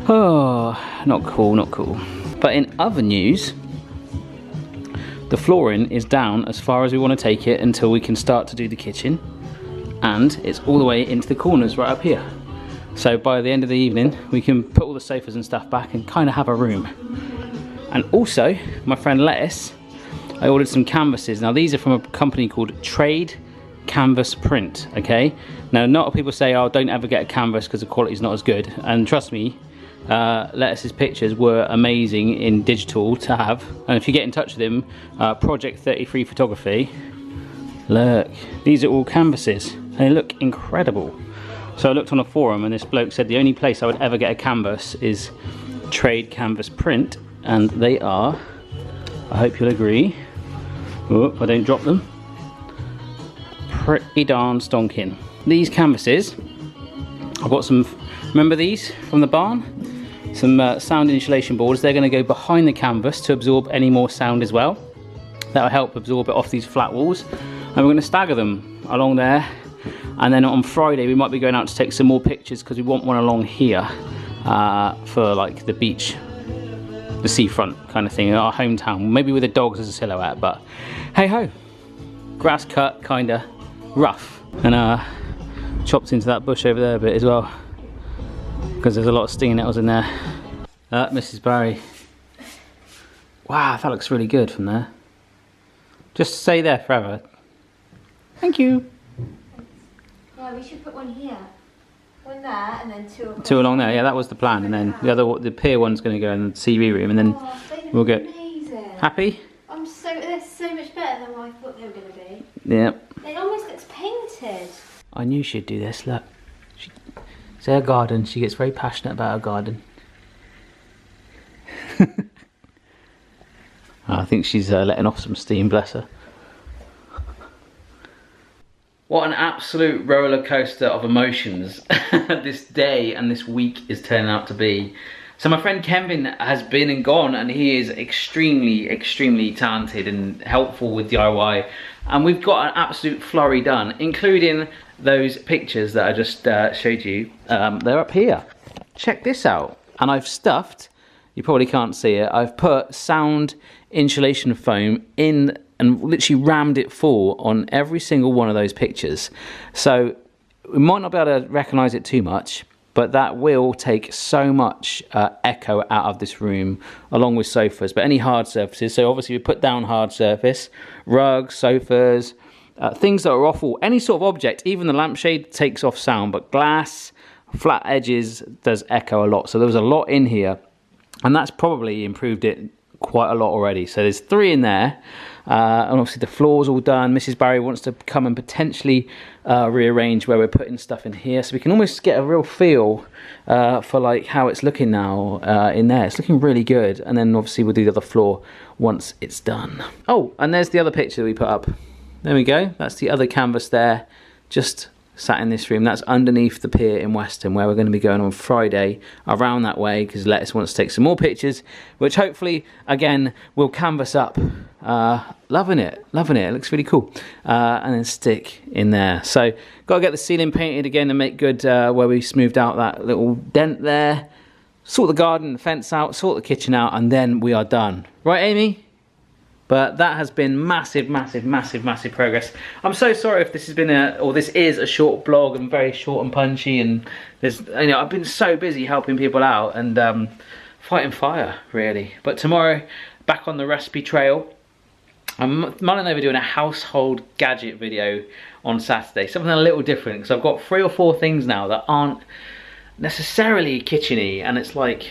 oh, not cool, not cool. But in other news, the flooring is down as far as we want to take it until we can start to do the kitchen, and it's all the way into the corners right up here. So by the end of the evening we can put all the sofas and stuff back and kind of have a room. And also my friend Lettuce, I ordered some canvases. Now these are from a company called Trade Canvas Print, okay? Now a lot of people say, oh, don't ever get a canvas because the quality is not as good, and trust me, Lettuce's pictures were amazing in digital to have. And if you get in touch with him, Project 33 Photography, look, these are all canvases and they look incredible. So I looked on a forum and this bloke said the only place I would ever get a canvas is Trade Canvas Print, and they are, I hope you'll agree, oh, I don't drop them, pretty darn stonking. These canvases, I've got some, remember these from the barn? Some sound insulation boards. They're going to go behind the canvas to absorb any more sound as well. That'll help absorb it off these flat walls. And we're going to stagger them along there. And then on Friday we might be going out to take some more pictures because we want one along here for like the beach, the seafront kind of thing, in our hometown, maybe with the dogs as a silhouette. But hey ho, grass cut, kinda rough, and chopped into that bush over there a bit as well because there's a lot of stinging nettles in there. Mrs. Barry, wow, that looks really good from there. Just stay there forever. Thank you. Yeah, we should put one here. One there and then two across. Two along there, yeah, that was the plan. And then the pier one's going to go in the TV room, and then we'll get amazing. Happy? They're so much better than what I thought they were going to be. Yeah. It almost looks painted. I knew she'd do this, look. It's her garden, she gets very passionate about her garden. I think she's letting off some steam, bless her. What an absolute roller coaster of emotions this day and this week is turning out to be. So my friend Kevin has been and gone, and he is extremely, extremely talented and helpful with DIY. And we've got an absolute flurry done, including those pictures that I just showed you. They're up here. Check this out. And I've stuffed, you probably can't see it, I've put sound insulation foam in and literally rammed it full on every single one of those pictures. So we might not be able to recognise it too much, but that will take so much echo out of this room, along with sofas. But any hard surfaces, so obviously we put down hard surface, rugs, sofas, things that are awful, any sort of object, even the lampshade takes off sound, but glass, flat edges does echo a lot. So there was a lot in here, and that's probably improved it quite a lot already. So there's 3 in there, and obviously the floor's all done. Mrs. Barry wants to come and potentially rearrange where we're putting stuff in here, so we can almost get a real feel for like how it's looking now in there. It's looking really good, and then obviously we'll do the other floor once it's done. Oh, and there's the other picture that we put up. There we go, that's the other canvas there, just sat in this room. That's underneath the pier in Weston, where we're going to be going on Friday around that way, because Lettuce wants to take some more pictures, which hopefully again will canvas up. Loving it, it looks really cool. And then stick in there. So got to get the ceiling painted again and make good where we smoothed out that little dent there, sort the garden, the fence out, sort the kitchen out, and then we are done. Right, Amy? But that has been massive, massive, massive, massive progress. I'm so sorry if this has been this is a short vlog and very short and punchy, and there's, you know, I've been so busy helping people out and fighting fire, really. But tomorrow, back on the recipe trail. I'm mulling over doing a household gadget video on Saturday. Something a little different, because I've got 3 or 4 things now that aren't necessarily kitcheny, and it's like,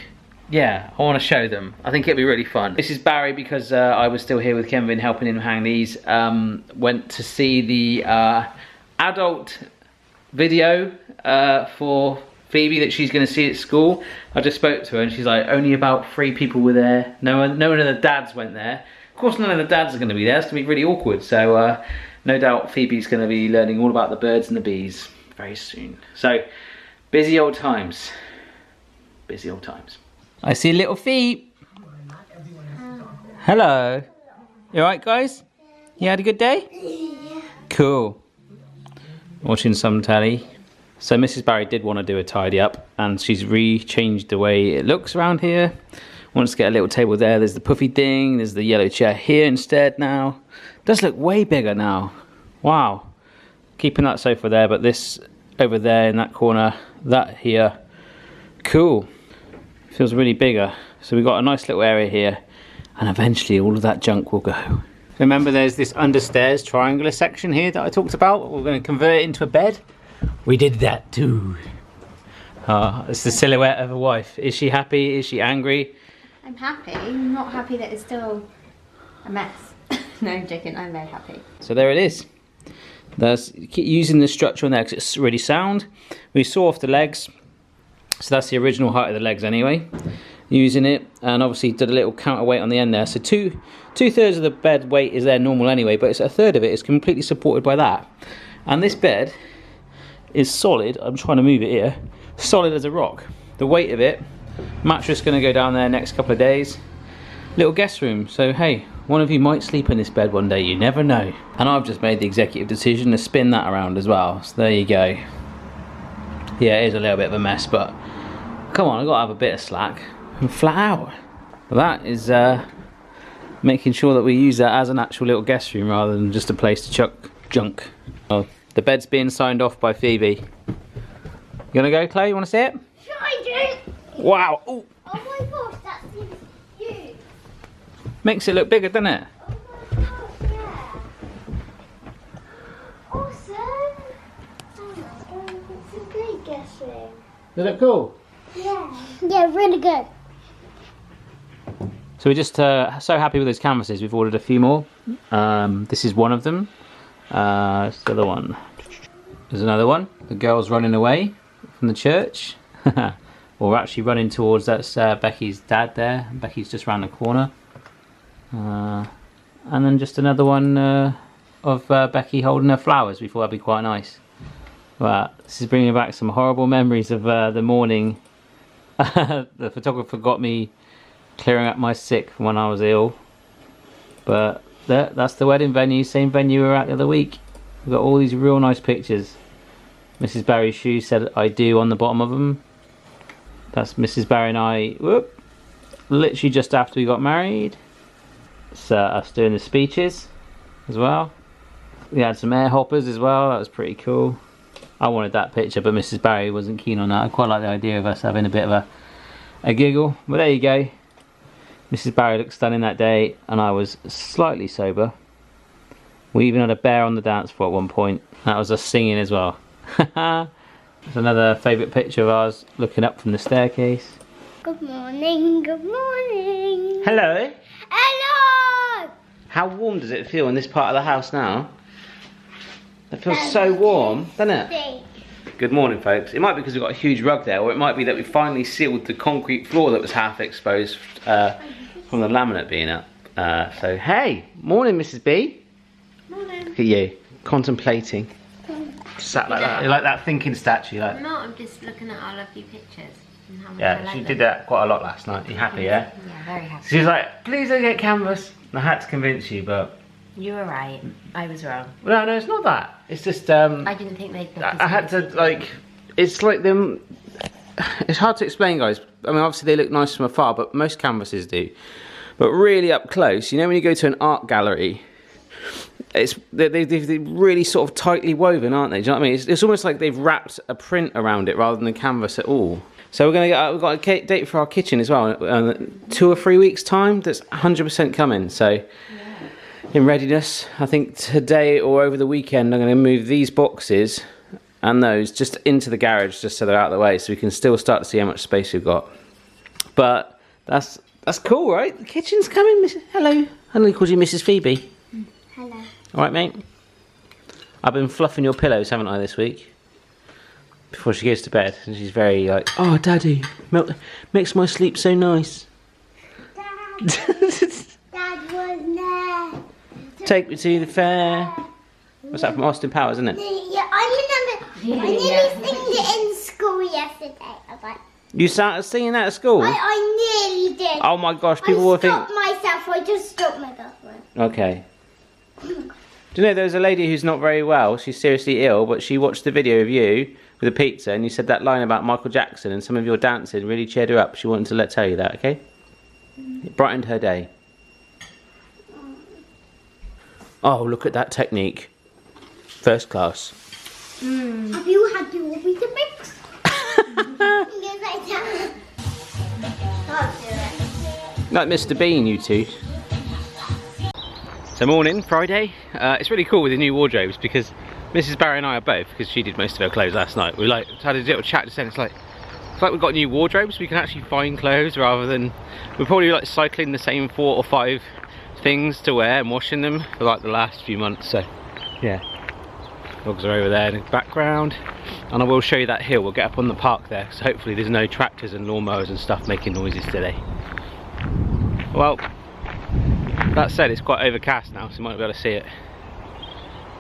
yeah, I want to show them. I think it'll be really fun. This is Barry, because I was still here with Kevin helping him hang these. Went to see the adult video for Phoebe that she's going to see at school. I just spoke to her and she's like, only about 3 people were there. No one of the dads went there. Of course none of the dads are going to be there. It's going to be really awkward. So no doubt Phoebe's going to be learning all about the birds and the bees very soon. So busy old times. Busy old times. I see little feet. Hello. You alright, guys? You had a good day? Yeah. Cool. Watching some telly. So Mrs. Barry did want to do a tidy up, and she's re-changed the way it looks around here. Wants to get a little table there. There's the puffy thing. There's the yellow chair here instead now. Does look way bigger now. Wow. Keeping that sofa there, but this over there in that corner, that here. Cool. Feels really bigger. So we've got a nice little area here, and eventually all of that junk will go. Remember, there's this understairs triangular section here that I talked about. We're going to convert it into a bed. We did that too. It's the silhouette of a wife. Is she happy? Is she angry? I'm happy. I'm not happy that it's still a mess. No, I'm joking. I'm very happy. So there it is. That's using the structure on there because it's really sound. We saw off the legs. So that's the original height of the legs anyway. Using it, and obviously did a little counterweight on the end there. So two-thirds of the bed weight is there normal anyway, but it's a third of it is completely supported by that. And this bed is solid. I'm trying to move it here. Solid as a rock. The weight of it. Mattress going to go down there next couple of days. Little guest room. So hey, one of you might sleep in this bed one day. You never know. And I've just made the executive decision to spin that around as well. So there you go. Yeah, it is a little bit of a mess, but come on, I've got to have a bit of slack and flat out. But that is making sure that we use that as an actual little guest room rather than just a place to chuck junk. Oh, the bed's being signed off by Phoebe. You gonna go, Chloe? You want to see it? Sure I do. Wow. Ooh. Oh my gosh, that seems huge. Makes it look bigger, doesn't it? Oh my gosh, yeah. Awesome. Oh, it's a great guessing. Does it look cool? Yeah. Yeah, really good. So we're just so happy with those canvases. We've ordered a few more. This is one of them. It's the other one. There's another one. The girl's running away from the church. Or we're actually running towards, that's Becky's dad there. Becky's just round the corner. And then just another one of Becky holding her flowers. We thought that'd be quite nice. But this is bringing back some horrible memories of the morning. The photographer got me clearing up my sick when I was ill. But that's the wedding venue, same venue we were at the other week. We've got all these real nice pictures. Mrs. Barry's shoes said I do on the bottom of them. That's Mrs. Barry and I, whoop, literally just after we got married. It's us doing the speeches as well. We had some air hoppers as well, that was pretty cool. I wanted that picture, but Mrs. Barry wasn't keen on that. I quite like the idea of us having a bit of a giggle. But there you go. Mrs. Barry looked stunning that day, and I was slightly sober. We even had a bear on the dance floor at one point. That was us singing as well. There's another favourite picture of ours looking up from the staircase. Good morning, good morning. Hello. Hello! How warm does it feel in this part of the house now? It feels so warm, doesn't it? Good morning, folks. It might be because we've got a huge rug there, or it might be that we finally sealed the concrete floor that was half exposed from the laminate being up. So, hey, morning, Mrs. B. Morning. Look at you, contemplating. Sat like that. You're like that thinking statue. Like. I'm not, I'm just looking at our lovely pictures. And how much I Yeah, like she them. did that quite a lot last night. You happy, yeah? Yeah, very happy. She was like, please don't get canvas. And I had to convince you, but... You were right. I was wrong. No, it's not that. It's just... I didn't think they'd look I had to, like... It's like them... It's hard to explain, guys. I mean, obviously they look nice from afar, but most canvases do. But really up close, you know when you go to an art gallery... They're really sort of tightly woven, aren't they? Do you know what I mean? It's almost like they've wrapped a print around it rather than the canvas at all. So we're gonna get. We've got a date for our kitchen as well. 2 or 3 weeks time. That's 100% coming. So in readiness. I think today or over the weekend I'm going to move these boxes and those just into the garage just so they're out of the way, so we can still start to see how much space we've got. But that's cool, right? The kitchen's coming. Hello. Hello, calls you Mrs. Phoebe. Hello. All right, mate. I've been fluffing your pillows, haven't I, this week? Before she goes to bed, and she's very like, oh, Daddy, makes my sleep so nice. Dad was there. Take me to the fair. What's that from Austin Powers, isn't it? Yeah, I remember. I nearly sang it in school yesterday. I was like, You started singing that at school? I nearly did. Oh my gosh, people will think... I stopped myself. I just stopped myself. Okay. Do you know there's a lady who's not very well, she's seriously ill, but she watched the video of you with a pizza and you said that line about Michael Jackson and some of your dancing really cheered her up. She wanted to tell you that, okay? It brightened her day. Oh, look at that technique. First class. Have you had your Weetabix? Like Mr. Bean, you two. So morning, Friday. It's really cool with the new wardrobes because Mrs. Barry and I are both, because she did most of her clothes last night. We had a little chat just then. It's like we've got new wardrobes. We can actually find clothes rather than we're probably like cycling the same 4 or 5 things to wear and washing them for like the last few months. So yeah, dogs are over there in the background, and I will show you that hill. We'll get up on the park there, so hopefully there's no tractors and lawnmowers and stuff making noises today. Well, that said, it's quite overcast now, so you might be able to see it.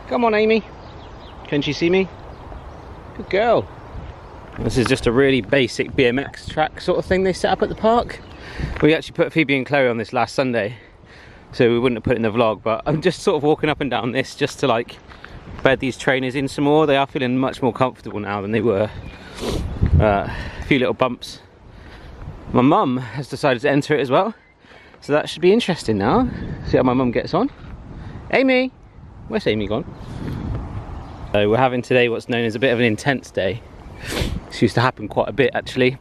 Come on, Amy. Can she see me? Good girl. This is just a really basic BMX track sort of thing they set up at the park. We actually put Phoebe and Chloe on this last Sunday, so we wouldn't have put it in the vlog, but I'm just sort of walking up and down this just to like bed these trainers in some more. They are feeling much more comfortable now than they were. A few little bumps. My mum has decided to enter it as well, so that should be interesting now. See how my mum gets on. Amy! Where's Amy gone? So we're having today what's known as a bit of an intense day. This used to happen quite a bit actually.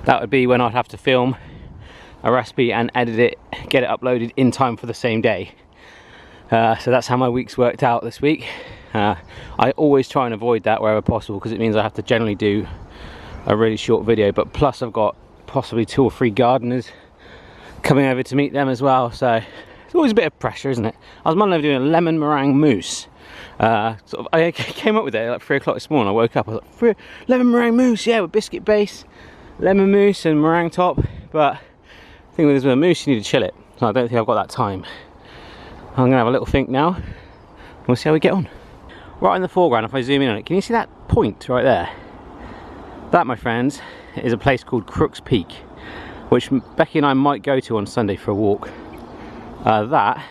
That would be when I'd have to film a recipe and edit it, get it uploaded in time for the same day. So that's how my week's worked out this week. I always try and avoid that wherever possible because it means I have to generally do a really short video, but plus I've got possibly 2 or 3 gardeners coming over to meet them as well, so it's always a bit of pressure, isn't it? I was mulling over doing a lemon meringue mousse. I came up with it at like 3 o'clock this morning. I woke up, I was like, lemon meringue mousse, yeah, with biscuit base, lemon mousse and meringue top, but the thing with a mousse, you need to chill it, so I don't think I've got that time. I'm gonna have a little think now, and we'll see how we get on. Right in the foreground, if I zoom in on it, can you see that point right there? That, my friends, is a place called Crook's Peak, which Becky and I might go to on Sunday for a walk. That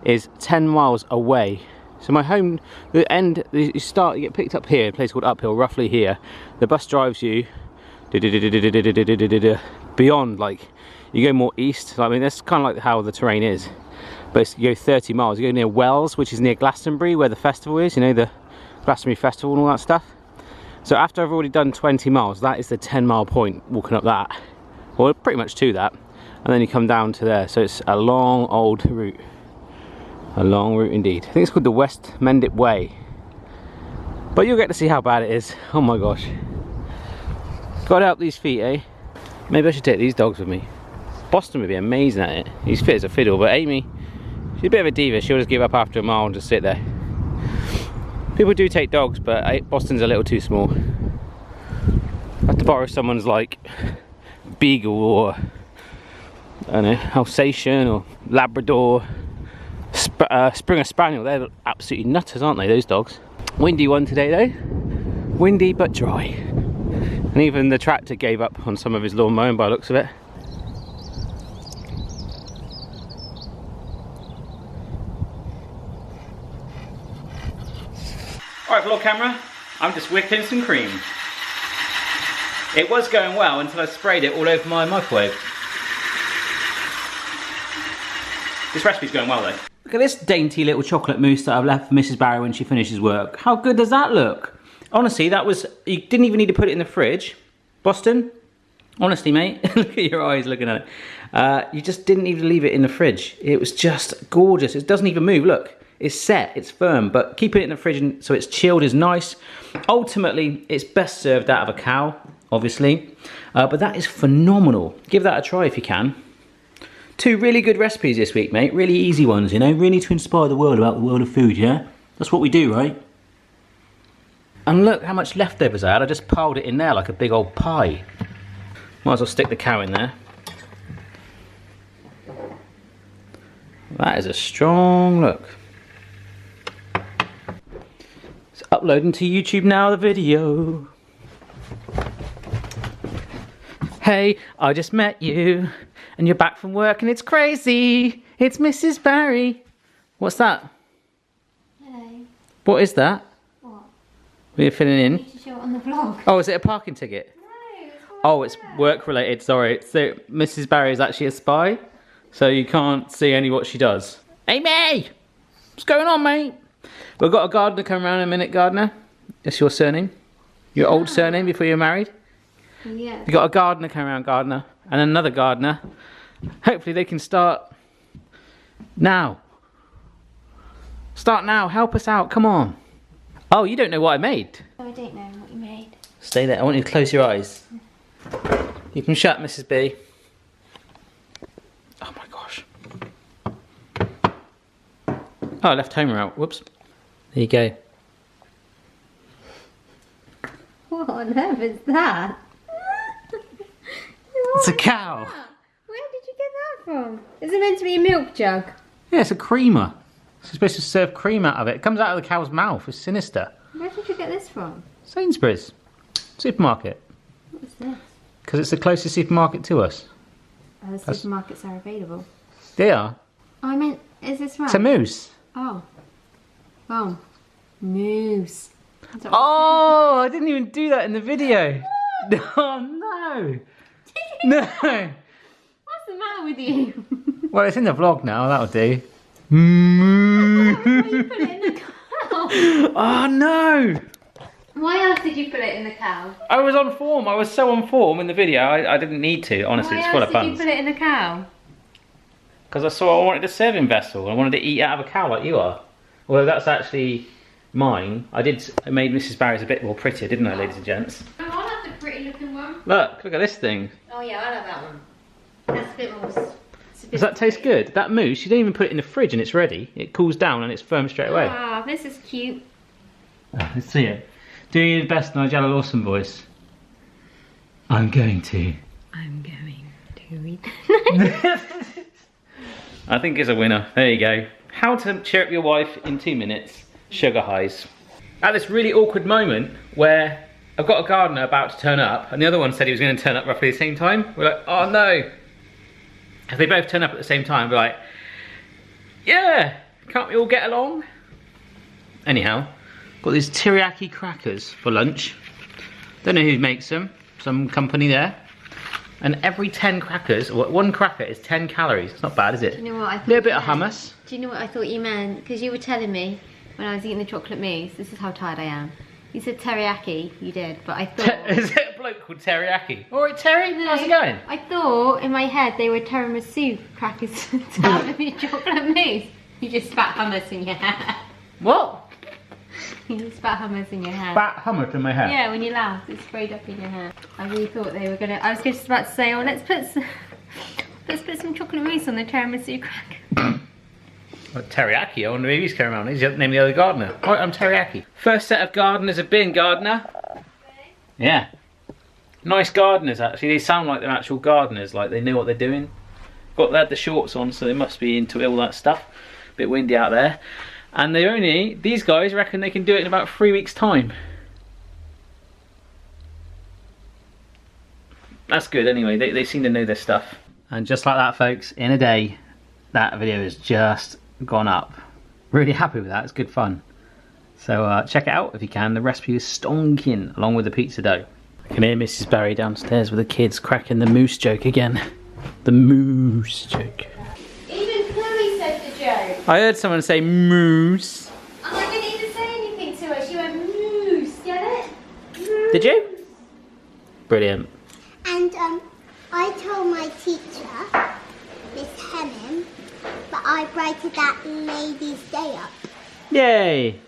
is 10 miles away. So my home, the end, you get picked up here, a place called Uphill, roughly here. The bus drives you beyond, like, you go more east. I mean, that's kind of like how the terrain is. But you go 30 miles, you go near Wells, which is near Glastonbury, where the festival is, you know, the Glastonbury Festival and all that stuff. So after I've already done 20 miles, that is the 10-mile point, walking up that. Well, pretty much to that. And then you come down to there. So it's a long old route. A long route indeed. I think it's called the West Mendip Way. But you'll get to see how bad it is. Oh my gosh. Gotta help these feet, eh? Maybe I should take these dogs with me. Boston would be amazing at it. He's fit as a fiddle, but Amy, she's a bit of a diva. She'll just give up after a mile and just sit there. People do take dogs, but Boston's a little too small. I have to borrow someone's like Beagle or I don't know, Alsatian or Labrador, Springer Spaniel. They're absolutely nutters, aren't they, those dogs? Windy one today though. Windy but dry. And even the tractor gave up on some of his lawn mowing by the looks of it. Alright, vlog camera, I'm just whipping some cream. It was going well until I sprayed it all over my microwave. This recipe's going well though. Look at this dainty little chocolate mousse that I've left for Mrs. Barry when she finishes work. How good does that look? Honestly, that was, you didn't even need to put it in the fridge. Boston, Honestly, mate, look at your eyes looking at it. You just didn't even leave it in the fridge. It was just gorgeous. It doesn't even move. Look, it's set, it's firm, but keeping it in the fridge so it's chilled is nice. Ultimately, it's best served out of a cow, obviously. But that is phenomenal. Give that a try if you can. 2 really good recipes this week, mate. Really easy ones, you know. Really to inspire the world about the world of food, yeah? That's what we do, right? And look how much leftovers I had. I just piled it in there like a big old pie. Might as well stick the cow in there. That is a strong look. It's uploading to YouTube now, the video. Hey, I just met you, and you're back from work and it's crazy. It's Mrs. Barry. What's that? Hello. What is that? What? We're filling in. You need to show it on the vlog. Oh, is it a parking ticket? No, it's Oh, it's work related, sorry. So Mrs. Barry is actually a spy, so you can't see any what she does. Amy! What's going on, mate? We've got a gardener coming around in a minute, gardener. That's your surname? Your old surname before you were married? Yeah. We've got a gardener coming around, gardener, and another gardener. Hopefully they can start now. Start now, help us out, come on. Oh, you don't know what I made? No, I don't know what you made. Stay there, I want you to close your eyes. You can shut, Mrs. B. Oh my gosh. Oh, I left Homer out, whoops. There you go. What on earth is that? It's a cow. Where did you get that from? Is it meant to be a milk jug? Yeah, it's a creamer. It's supposed to serve cream out of it. It comes out of the cow's mouth, it's sinister. Where did you get this from? Sainsbury's. Supermarket. What is this? Because it's the closest supermarket to us. The supermarkets are available. They are. Oh, I meant, is this right? It's a moose. Oh. Oh. Moose. Oh, I didn't even do that in the video. Oh no. No. What's the matter with you? Well, it's in the vlog now, that'll do. Why you put it in the cow? Oh no. Why else did you put it in the cow? I was on form. I was so on form in the video. I didn't need to. Honestly, it's full of Why else did puns. you put it in the cow? Because I saw I wanted a serving vessel. I wanted to eat out of a cow like you are. Well, that's actually mine. I made Mrs. Barry's a bit more prettier, didn't I, ladies and gents? Oh, I'll have the pretty looking one. Look at this thing. Oh yeah, I'll have that one. That's a bit more... Does that taste good? That mousse, you don't even put it in the fridge and it's ready. It cools down and it's firm straight away. Ah, this is cute. Oh, let's see it. Do your best Nigella Lawson voice. I'm going to. I'm going to eat. I think it's a winner. There you go. How to cheer up your wife in 2 minutes. Sugar highs. At this really awkward moment where I've got a gardener about to turn up and the other one said he was going to turn up roughly the same time. We're like, oh no. If they both turn up at the same time, we're like, yeah, can't we all get along? Anyhow, got these teriyaki crackers for lunch. Don't know who makes them, some company there. And every 10 crackers, or 1 cracker is 10 calories. It's not bad, is it? Do you know what I thought? A little bit of hummus. Do you know what I thought you meant? Because you were telling me when I was eating the chocolate mousse, this is how tired I am. You said teriyaki, you did, but I thought... Is it a bloke called Teriyaki? Alright, Terry, No, how's it going? I thought in my head they were tiramisu crackers to have with your chocolate mousse. You just spat hummus in your hair. What? You just spat hummus in your hair. Fat hummus in my hair. Yeah, when you laughed, it sprayed up in your hair. I really thought they were gonna... I was just about to say, oh, let's put some chocolate mousse on the tiramisu cracker. Well, teriyaki, I wonder if he's coming around. He's the name of the other gardener. Right, I'm Teriyaki. First set of gardeners have been, gardener. Yeah. Nice gardeners, actually. They sound like they're actual gardeners, like they know what they're doing. They had the shorts on, so they must be into all that stuff. Bit windy out there. And these guys reckon they can do it in about 3 weeks' time. That's good anyway, they seem to know their stuff. And just like that, folks, in a day, that video has just gone up. Really happy with that, it's good fun. So check it out if you can. The recipe is stonking along with the pizza dough. I can hear Mrs. Barry downstairs with the kids cracking the moose joke again. The moose joke. Even Chloe said the joke. I heard someone say moose. And I didn't even say anything to her. She went moose. Get it? Moose. Did you? Brilliant. And I told my teacher, Miss Hemming, that I brightened that lady's day up. Yay!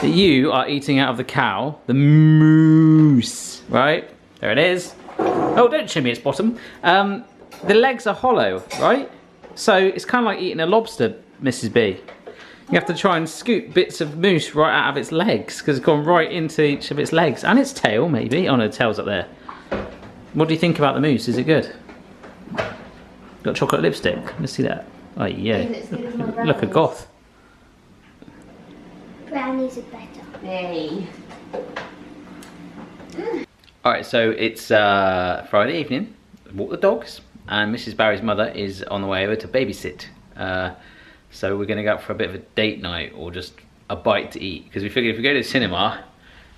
You are eating out of the cow, the moose, right? There it is. Oh, don't shimmy its bottom. The legs are hollow, right? So it's kind of like eating a lobster, Mrs. B. You have to try and scoop bits of moose right out of its legs because it's gone right into each of its legs. And its tail, maybe. Oh no, the tail's up there. What do you think about the moose? Is it good? Got chocolate lipstick. Let's see that. Oh yeah. Look, a goth. Brownies are better. Hey. Alright, so it's Friday evening. Walk the dogs. And Mrs. Barry's mother is on the way over to babysit. So we're going to go out for a bit of a date night or just a bite to eat. Because we figured if we go to the cinema,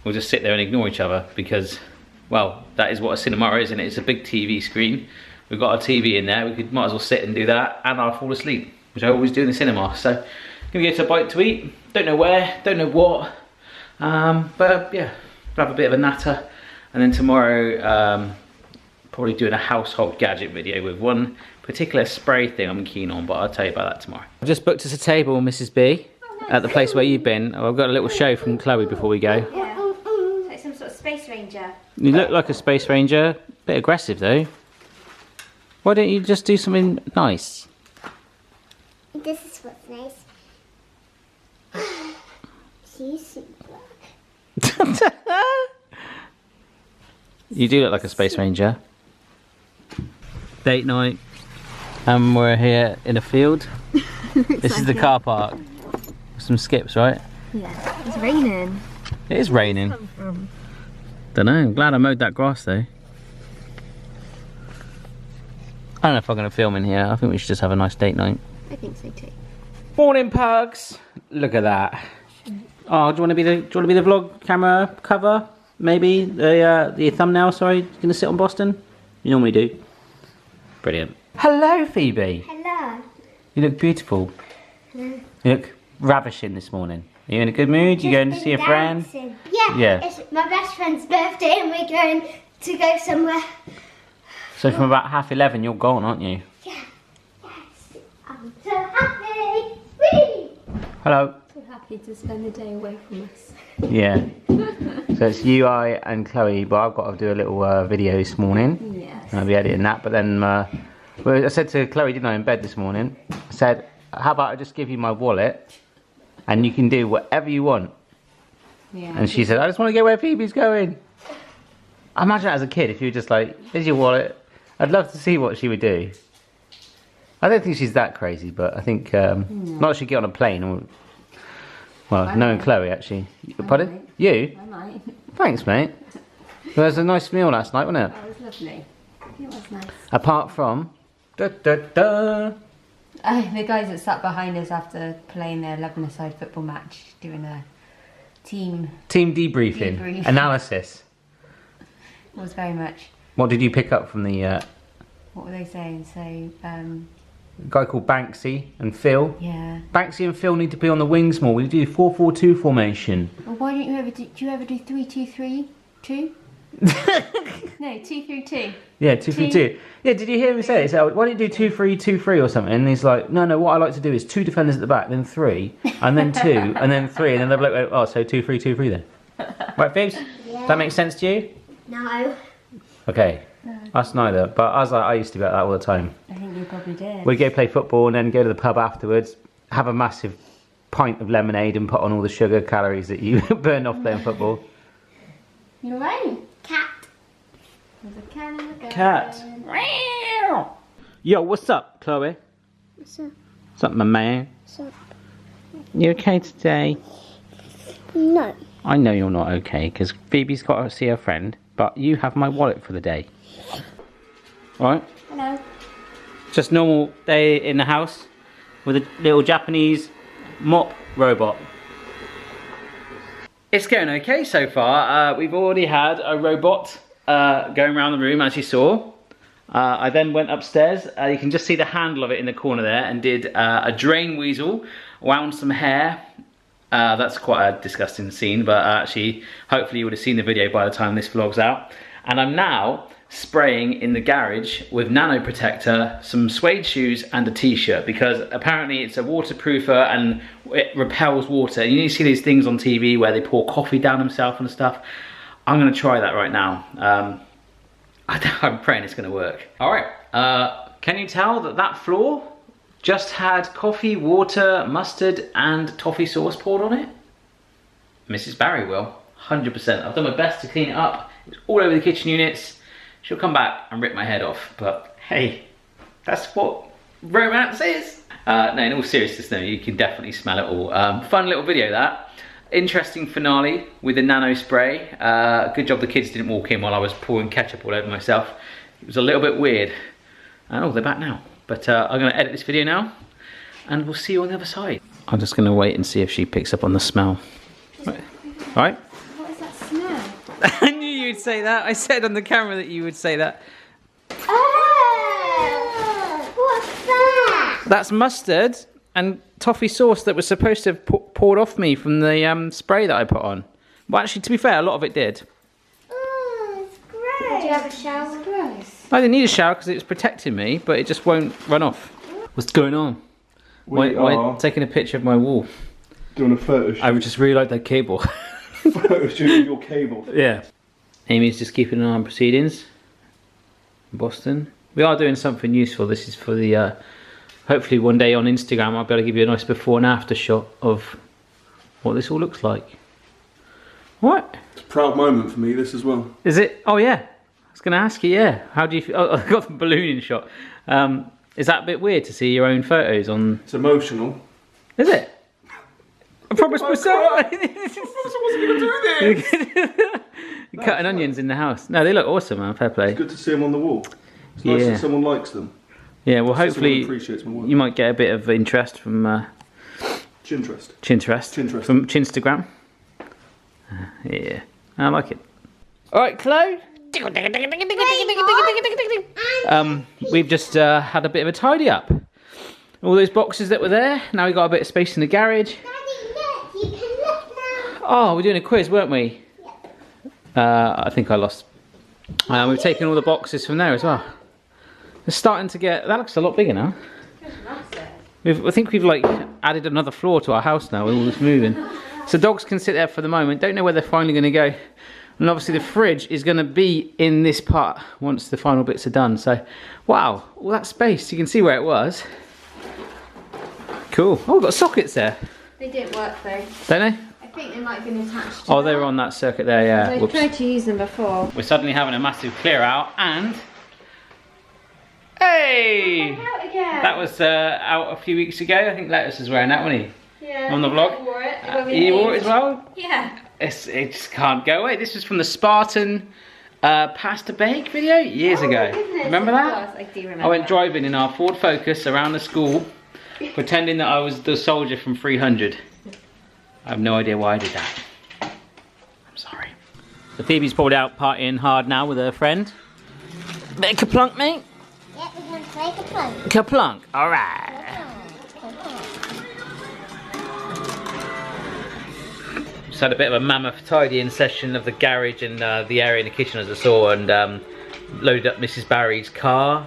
we'll just sit there and ignore each other. Because, well, that is what a cinema is, isn't it? It's a big TV screen. We've got a TV in there. We might as well sit and do that. And I'll fall asleep, which I always do in the cinema. So, going to go to a bite to eat. Don't know where, don't know what. But yeah, we'll have a bit of a natter. And then tomorrow, probably doing a household gadget video with one particular spray thing I'm keen on, but I'll tell you about that tomorrow. I've just booked us a table, Mrs. B, at the place where you've been. I've got a little show from Chloe before we go. Yeah. Like some sort of space ranger. You look like a space ranger. Bit aggressive though. Why don't you just do something nice? This is what's nice. She's super. You do look like a space ranger. Date night. And we're here in a field. This is the car park. Some skips, right? Yeah. It's raining. It is raining. Don't know. I'm glad I mowed that grass though. I don't know if I'm going to film in here. I think we should just have a nice date night. I think so too. Morning, pugs. Look at that. Oh, do you want to be the vlog camera cover? Maybe the thumbnail. Sorry, you gonna sit on Boston? You normally do. Brilliant. Hello, Phoebe. Hello. You look beautiful. You look ravishing this morning. Are you in a good mood? You going to see a friend? Yeah. Yeah. It's my best friend's birthday and we're going to go somewhere. So from about 11:30, you're gone, aren't you? Yeah. Yes. I'm so happy. Whee! Hello. So happy to spend the day away from us. Yeah. So it's you, I, and Chloe, but I've got to do a little video this morning. Yes. I'll be editing that, but then well, I said to Chloe, didn't I, in bed this morning, I said, how about I just give you my wallet and you can do whatever you want. Yeah. And she said, I just want to go where Phoebe's going. I imagine that as a kid, if you were just like, here's your wallet. I'd love to see what she would do. I don't think she's that crazy, but I think, not she'd get on a plane or, well, knowing Chloe actually. Pardon? Might. You? I might. Thanks, mate. There was a nice meal last night, wasn't it? That was lovely. It was nice. Apart from, da, da, da. The guys that sat behind us after playing their 11-a-side football match, doing a team Debriefing. Analysis. was very much. What did you pick up from the What were they saying? So, guy called Banksy and Phil? yeah. Banksy and Phil need to be on the wings more. We do 4-4-2 formation. Well, why don't you ever do? Do you ever do 3-2-3-2? No, 2-3-2. Yeah, 2-3-2. Yeah, did you hear him say it? So why don't you do 2-3-2-3 or something? And he's like, no, what I like to do is 2 defenders at the back, then 3, and then 2, and then 3, and then the bloke went, oh, so 2-3-2-3 then. Right, Phoebes? Yeah. That makes sense to you? No. Okay. Us neither. But I used to be like that all the time. I think you probably did. We'd go play football and then go to the pub afterwards, have a massive pint of lemonade and put on all the sugar calories that you burned off playing football. You're right. Cat. There's a cat in the garden. Cat. Yo, what's up, Chloe? What's up? What's up, my man? What's up? You okay today? No. I know you're not okay because Phoebe's got to see her friend, but you have my wallet for the day. Alright? Hello. Just normal day in the house with a little Japanese mop robot. It's going okay so far. We've already had a robot going around the room, as you saw. I then went upstairs. You can just see the handle of it in the corner there, and did a drain weasel, wound some hair. That's quite a disgusting scene, but actually, hopefully you would have seen the video by the time this vlog's out. And I'm now spraying in the garage with nano protector, some suede shoes and a t-shirt, because apparently it's a waterproofer and it repels water. You see these things on TV where they pour coffee down themselves and stuff. I'm gonna try that right now. I'm praying it's gonna work. All right, can you tell that that floor just had coffee, water, mustard and toffee sauce poured on it? Mrs. Barry will, 100%. I've done my best to clean it up. It's all over the kitchen units. She'll come back and rip my head off, but hey, that's what romance is. No, in all seriousness, no, you can definitely smell it all. Fun little video that. Interesting finale with the nano spray. Good job the kids didn't walk in while I was pouring ketchup all over myself. It was a little bit weird. Oh, they're back now. But I'm gonna edit this video now and we'll see you on the other side. I'm just gonna wait and see if she picks up on the smell. All right. What is that smell? I knew you'd say that. I said on the camera that you would say that. Oh, what's that? That's mustard and toffee sauce that was supposed to have poured off me from the spray that I put on. Well, actually, to be fair, a lot of it did. Oh, it's gross. Did you have a shower? It's gross. I didn't need a shower because it was protecting me, but it just won't run off. What's going on? Why taking a picture of my wall? Doing a photo shoot. I just really like that cable. Photo shoot of your cable. Yeah. Amy's just keeping an eye on proceedings in Boston. We are doing something useful. This is for the, hopefully one day on Instagram I'll be able to give you a nice before and after shot of what this all looks like. What? It's a proud moment for me, this as well. Is it? Oh yeah. I was going to ask you, yeah. How do you feel? Oh, I got the ballooning shot. Is that a bit weird to see your own photos on? It's emotional. Is it? I promised myself. I wasn't going to do this. You're cutting onions in the house. No, they look awesome, man. Fair play. It's good to see them on the wall. It's nice that someone likes them. Yeah, well, Someone hopefully appreciates my work. you might get a bit of interest from Chinterest. Chinterest from Chinstagram. Yeah, I like it. All right, Chloe. We've just had a bit of a tidy up. All those boxes that were there. Now we've got a bit of space in the garage. Daddy, look, you can look now. Oh, we're doing a quiz, weren't we? I think I lost. We've taken all the boxes from there as well. It's starting to get. That looks a lot bigger now. I think we've like added another floor to our house now with all this moving. So dogs can sit there for the moment. Don't know where they're finally going to go. And obviously the fridge is going to be in this part once the final bits are done. So, wow, all that space. You can see where it was. Cool. Oh, we've got sockets there. They didn't work though. Don't they? I think they might have been attached to Oh, they were on that circuit there, yeah. I tried to use them before. We're suddenly having a massive clear out and... Hey! Out again. That was out a few weeks ago. I think Lettuce was wearing that, wasn't he? Yeah. On the vlog. I wore it. You wore it as well? Yeah. It just can't go away. This was from the Spartan pasta bake video years ago. Goodness, Remember that? I do remember. I went driving in our Ford Focus around the school, pretending that I was the soldier from 300. I have no idea why I did that. I'm sorry. So Phoebe's pulled out partying hard now with her friend. Bit of Kaplunk, mate? Yeah, we're going to play the plug. Kaplunk, alright. Just had a bit of a mammoth tidying session of the garage and the area in the kitchen, as I saw, and loaded up Mrs. Barry's car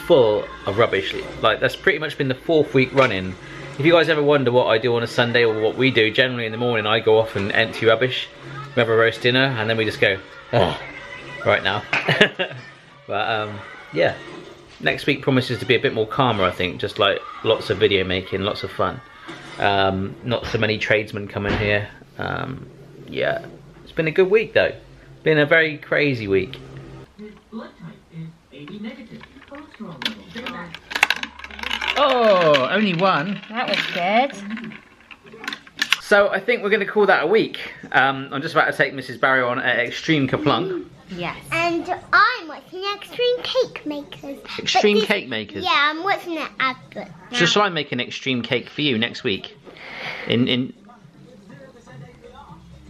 full of rubbish. Like, that's pretty much been the 4th week running. If you guys ever wonder what I do on a Sunday or what we do, generally in the morning I go off and empty rubbish. We have a roast dinner and then we just go, oh, right now. But yeah, next week promises to be a bit more calmer, I think. Just like lots of video making, lots of fun. Not so many tradesmen coming here. Yeah, it's been a good week though. Been a very crazy week. Oh, only one. That was good. So I think we're going to call that a week. I'm just about to take Mrs. Barry on at Extreme Kaplunk. Yes. And I'm watching Extreme Cake Makers. Extreme Cake Makers? Yeah, I'm watching it advert now. So shall I make an extreme cake for you next week?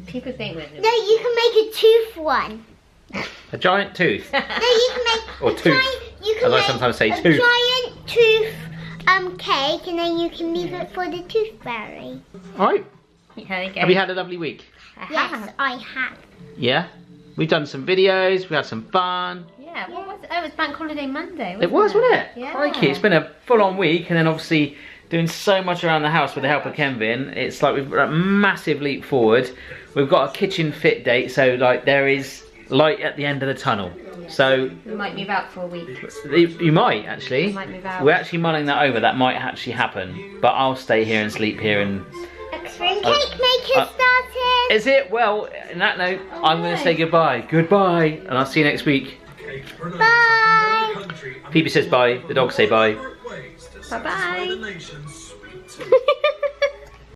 People think we're... No, you can make a tooth one. A giant tooth? No, you can make Or a tooth. you can As I make sometimes say, a tooth. giant tooth cake, and then you can leave it for the tooth fairy. Alright. There you go. Have you had a lovely week? Yes, I have. Yeah? We've done some videos, we had some fun. Yeah, what was it? Oh, it was Bank Holiday Monday, It was, wasn't it? Yeah. Crikey, it's been a full-on week, and then obviously doing so much around the house with the help of Kenvin. It's like we've got a massive leap forward. We've got a kitchen fit date, so like there is light at the end of the tunnel. So We might move out for a week. you might actually. We might move out. We're actually mulling that over. That might actually happen. But I'll stay here and sleep here. And Extreme cake making started. is it? Well, in that note, I'm going to say goodbye. Goodbye, and I'll see you next week. Bye. Phoebe says bye. The dogs say bye. Bye bye.